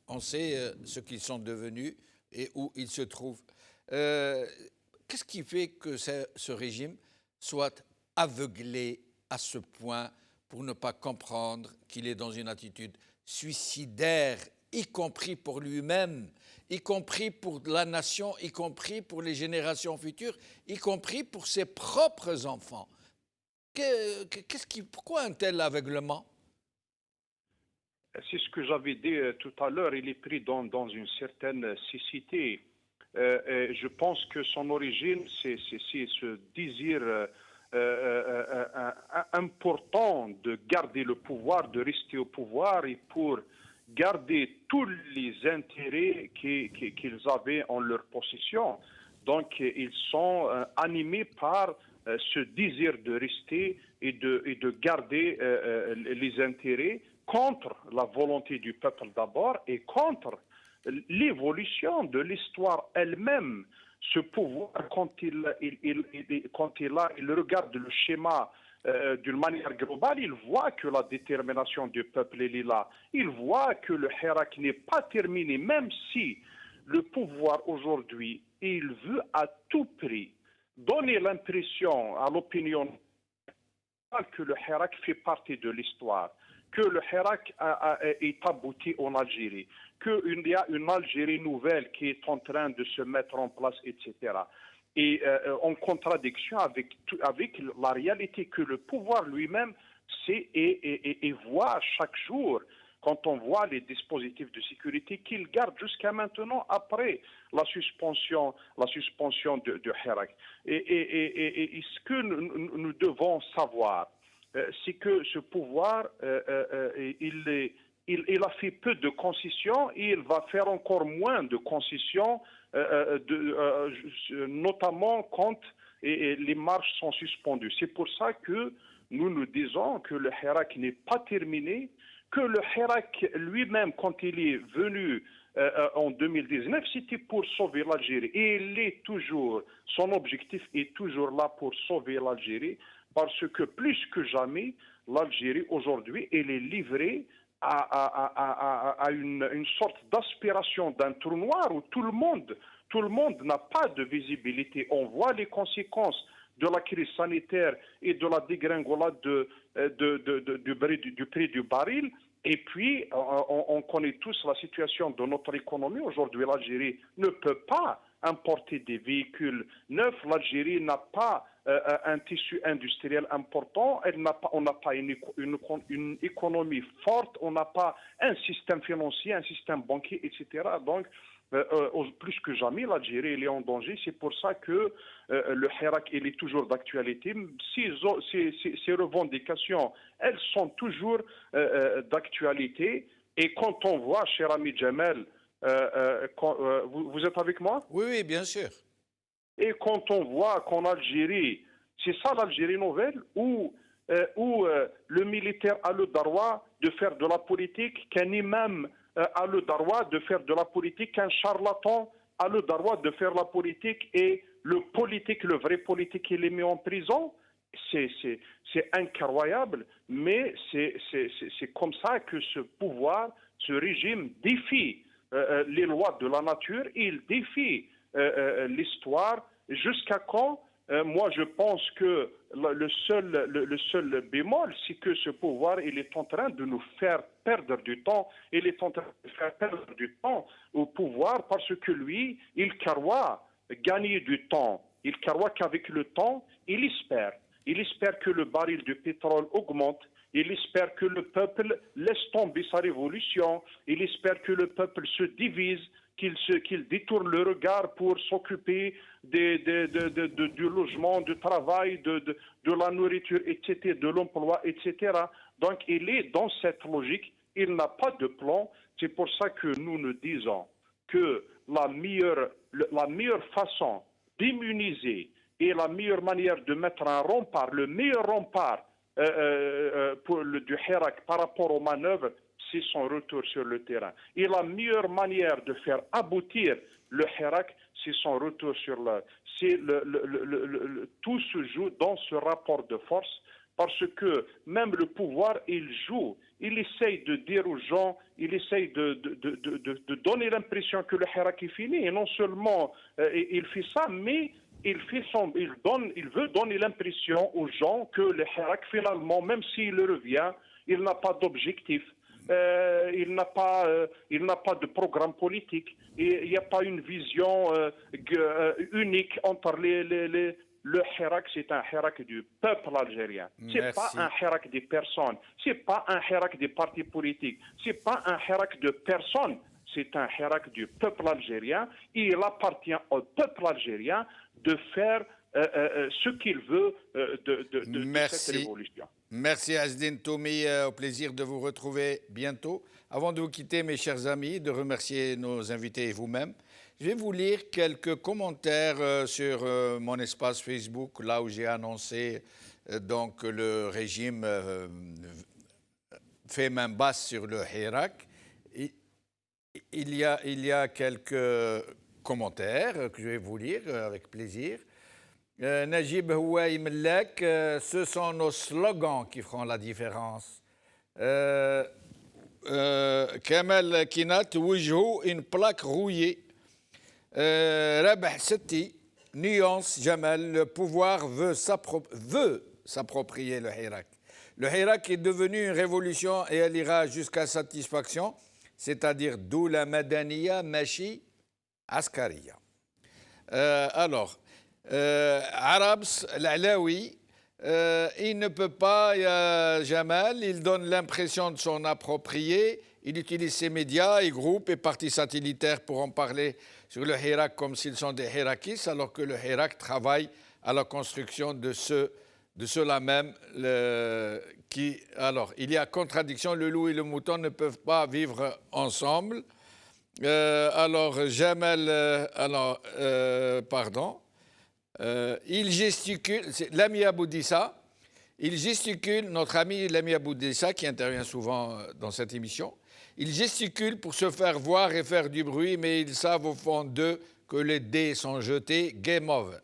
on sait ce qu'ils sont devenus et où ils se trouvent. Qu'est-ce qui fait que ce régime soit aveuglé à ce point pour ne pas comprendre qu'il est dans une attitude suicidaire, y compris pour lui-même, y compris pour la nation, y compris pour les générations futures, y compris pour ses propres enfants? Pourquoi un tel aveuglement? C'est ce que j'avais dit tout à l'heure. Il est pris dans une certaine cécité. Je pense que son origine, c'est ce désir important de garder le pouvoir, de rester au pouvoir et pour garder tous les intérêts qu'ils avaient en leur possession. Donc, ils sont animés par ce désir de rester et de garder les intérêts contre la volonté du peuple d'abord et contre l'évolution de l'histoire elle-même. Ce pouvoir, quand il regarde le schéma d'une manière globale, il voit que la détermination du peuple est là. Il voit que le Hirak n'est pas terminé, même si le pouvoir aujourd'hui, il veut à tout prix donner l'impression à l'opinion que le Hirak fait partie de l'histoire, que le Hirak est abouti en Algérie, qu'il y a une Algérie nouvelle qui est en train de se mettre en place, etc. Et en contradiction avec la réalité que le pouvoir lui-même sait et voit chaque jour, quand on voit les dispositifs de sécurité qu'il garde jusqu'à maintenant après la suspension de Hirak. Et ce que nous devons savoir, c'est que ce pouvoir, il a fait peu de concessions et il va faire encore moins de concessions, notamment quand les marches sont suspendues. C'est pour ça que nous disons que le Hirak n'est pas terminé, que le Hirak lui-même, quand il est venu en 2019, c'était pour sauver l'Algérie. Et il est toujours, son objectif est toujours là pour sauver l'Algérie, parce que plus que jamais, l'Algérie aujourd'hui, elle est livrée à une sorte d'aspiration d'un trou noir où tout le monde n'a pas de visibilité. On voit les conséquences de la crise sanitaire et de la dégringolade du prix du baril. Et puis, on connaît tous la situation de notre économie. Aujourd'hui, l'Algérie ne peut pas importer des véhicules neufs. L'Algérie n'a pas un tissu industriel important, on n'a pas une économie forte, on n'a pas un système financier, un système banquier, etc. Donc, plus que jamais, l'Algérie elle est en danger. C'est pour ça que le Hirak il est toujours d'actualité. Ces revendications, elles sont toujours d'actualité. Et quand on voit, cher ami Jamel, vous êtes avec moi? Oui, oui, bien sûr. Et quand on voit qu'en Algérie, c'est ça l'Algérie nouvelle, où le militaire a le droit de faire de la politique, qu'un imam a le droit de faire de la politique, qu'un charlatan a le droit de faire la politique, et le politique, le vrai politique, il est mis en prison. C'est incroyable, mais c'est comme ça que ce pouvoir, ce régime défie les lois de la nature, il défie l'histoire. Jusqu'à quand? Moi, je pense que le seul bémol, c'est que ce pouvoir, il est en train de nous faire perdre du temps. Il est en train de faire perdre du temps au pouvoir parce que lui, il croit gagner du temps. Il croit qu'avec le temps, il espère. Il espère que le baril de pétrole augmente. Il espère que le peuple laisse tomber sa révolution. Il espère que le peuple se divise, qu'il détourne le regard pour s'occuper du logement, du travail, de la nourriture, etc., de l'emploi, etc. Donc, il est dans cette logique. Il n'a pas de plan. C'est pour ça que nous disons que la meilleure façon d'immuniser et la meilleure manière de mettre un rempart, le meilleur rempart du Hirak par rapport aux manœuvres, c'est son retour sur le terrain. Et la meilleure manière de faire aboutir le Hirak, c'est son retour sur tout se joue dans ce rapport de force, parce que même le pouvoir, il joue. Il essaye de dire aux gens, il essaye de donner l'impression que le Hirak est fini. Et non seulement il fait ça, mais il veut donner l'impression aux gens que le Hirak, finalement, même s'il revient, il n'a pas d'objectif. Il n'a pas de programme politique. Il n'y a pas une vision unique entre le Hirak, c'est un Hirak du peuple algérien. C'est pas un Hirak des personnes. C'est pas un Hirak des partis politiques. C'est pas un Hirak de personnes. C'est un Hirak du peuple algérien. Et il appartient au peuple algérien de faire ce qu'il veut de cette révolution. Merci Azdine Toumi, au plaisir de vous retrouver bientôt. Avant de vous quitter, mes chers amis, de remercier nos invités et vous-même, je vais vous lire quelques commentaires sur mon espace Facebook, là où j'ai annoncé donc le régime fait main basse sur le Hirak. Il y a quelques commentaires que je vais vous lire avec plaisir. Najib Houaï Mellek, ce sont nos slogans qui feront la différence. Kamal Kinat, Wujhou, une plaque rouillée. Rabah Seti, nuance Jamal, le pouvoir veut s'approprier le Hirak. Le Hirak est devenu une révolution et elle ira jusqu'à satisfaction, c'est-à-dire d'où la Madaniya Machi Askariya. Arabs, l'Alaoui, il ne peut pas, Jamal, il donne l'impression de s'en approprier, il utilise ses médias et groupes et partis satellitaires pour en parler sur le Hirak comme s'ils sont des Hirakis, alors que le Hirak travaille à la construction de ceux-là même. Alors, il y a contradiction, le loup et le mouton ne peuvent pas vivre ensemble. Jamal, il gesticule, l'ami Aboudissa, il gesticule, notre ami l'ami Aboudissa, qui intervient souvent dans cette émission, il gesticule pour se faire voir et faire du bruit, mais ils savent au fond d'eux que les dés sont jetés, game over.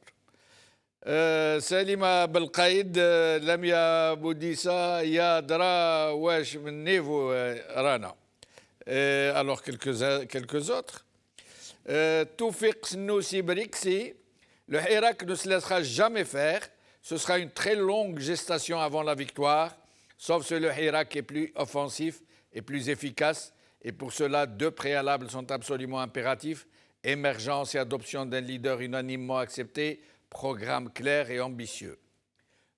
Salima Belqaïd, l'ami Aboudissa, Yadra Wesh Niveau Rana. Alors, quelques autres. Toufiq Snoussi Brixi, le Hirak ne se laissera jamais faire. Ce sera une très longue gestation avant la victoire, sauf si le Hirak est plus offensif et plus efficace. Et pour cela, deux préalables sont absolument impératifs. émergence et adoption d'un leader unanimement accepté, programme clair et ambitieux.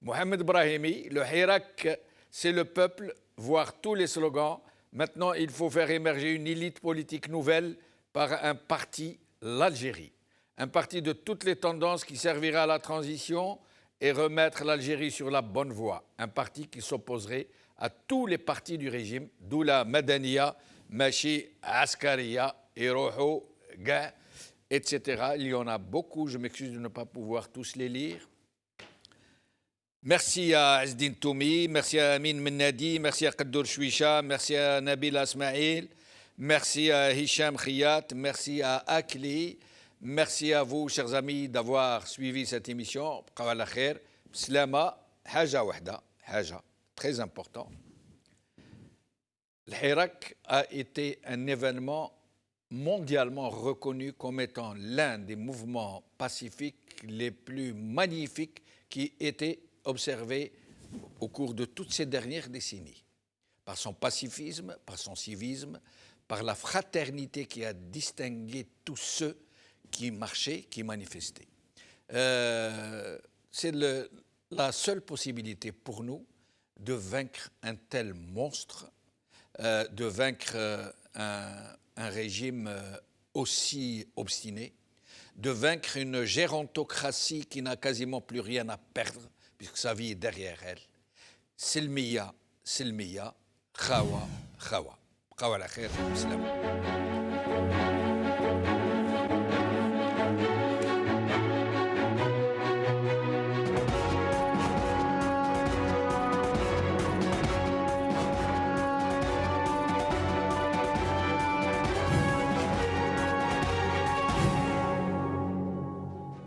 Mohamed Brahimi, le Hirak, c'est le peuple, voire tous les slogans. Maintenant, il faut faire émerger une élite politique nouvelle par un parti, l'Algérie. Un parti de toutes les tendances qui servira à la transition et remettre l'Algérie sur la bonne voie. Un parti qui s'opposerait à tous les partis du régime, d'où la Madaniya, Machi, Askariya, Iroho, Ga, etc. Il y en a beaucoup, je m'excuse de ne pas pouvoir tous les lire. Merci à Azdin Toumi, merci à Amin Mennadi, merci à Kaddour Chouicha, merci à Nabil Asmaïl, merci à Hicham Khiyat, merci à Akli, merci à vous, chers amis, d'avoir suivi cette émission. Qawala khair, Slama, Haja Wahda, Haja, très important. Le Hirak a été un événement mondialement reconnu comme étant l'un des mouvements pacifiques les plus magnifiques qui étaient observé au cours de toutes ces dernières décennies, par son pacifisme, par son civisme, par la fraternité qui a distingué tous ceux qui marchaient, qui manifestaient. C'est la seule possibilité pour nous de vaincre un tel monstre, de vaincre un régime aussi obstiné, de vaincre une gérontocratie qui n'a quasiment plus rien à perdre, puisque sa vie est derrière elle. Silmiya, Silmiya, Khawa, Khawa. Khawa la khair, salam.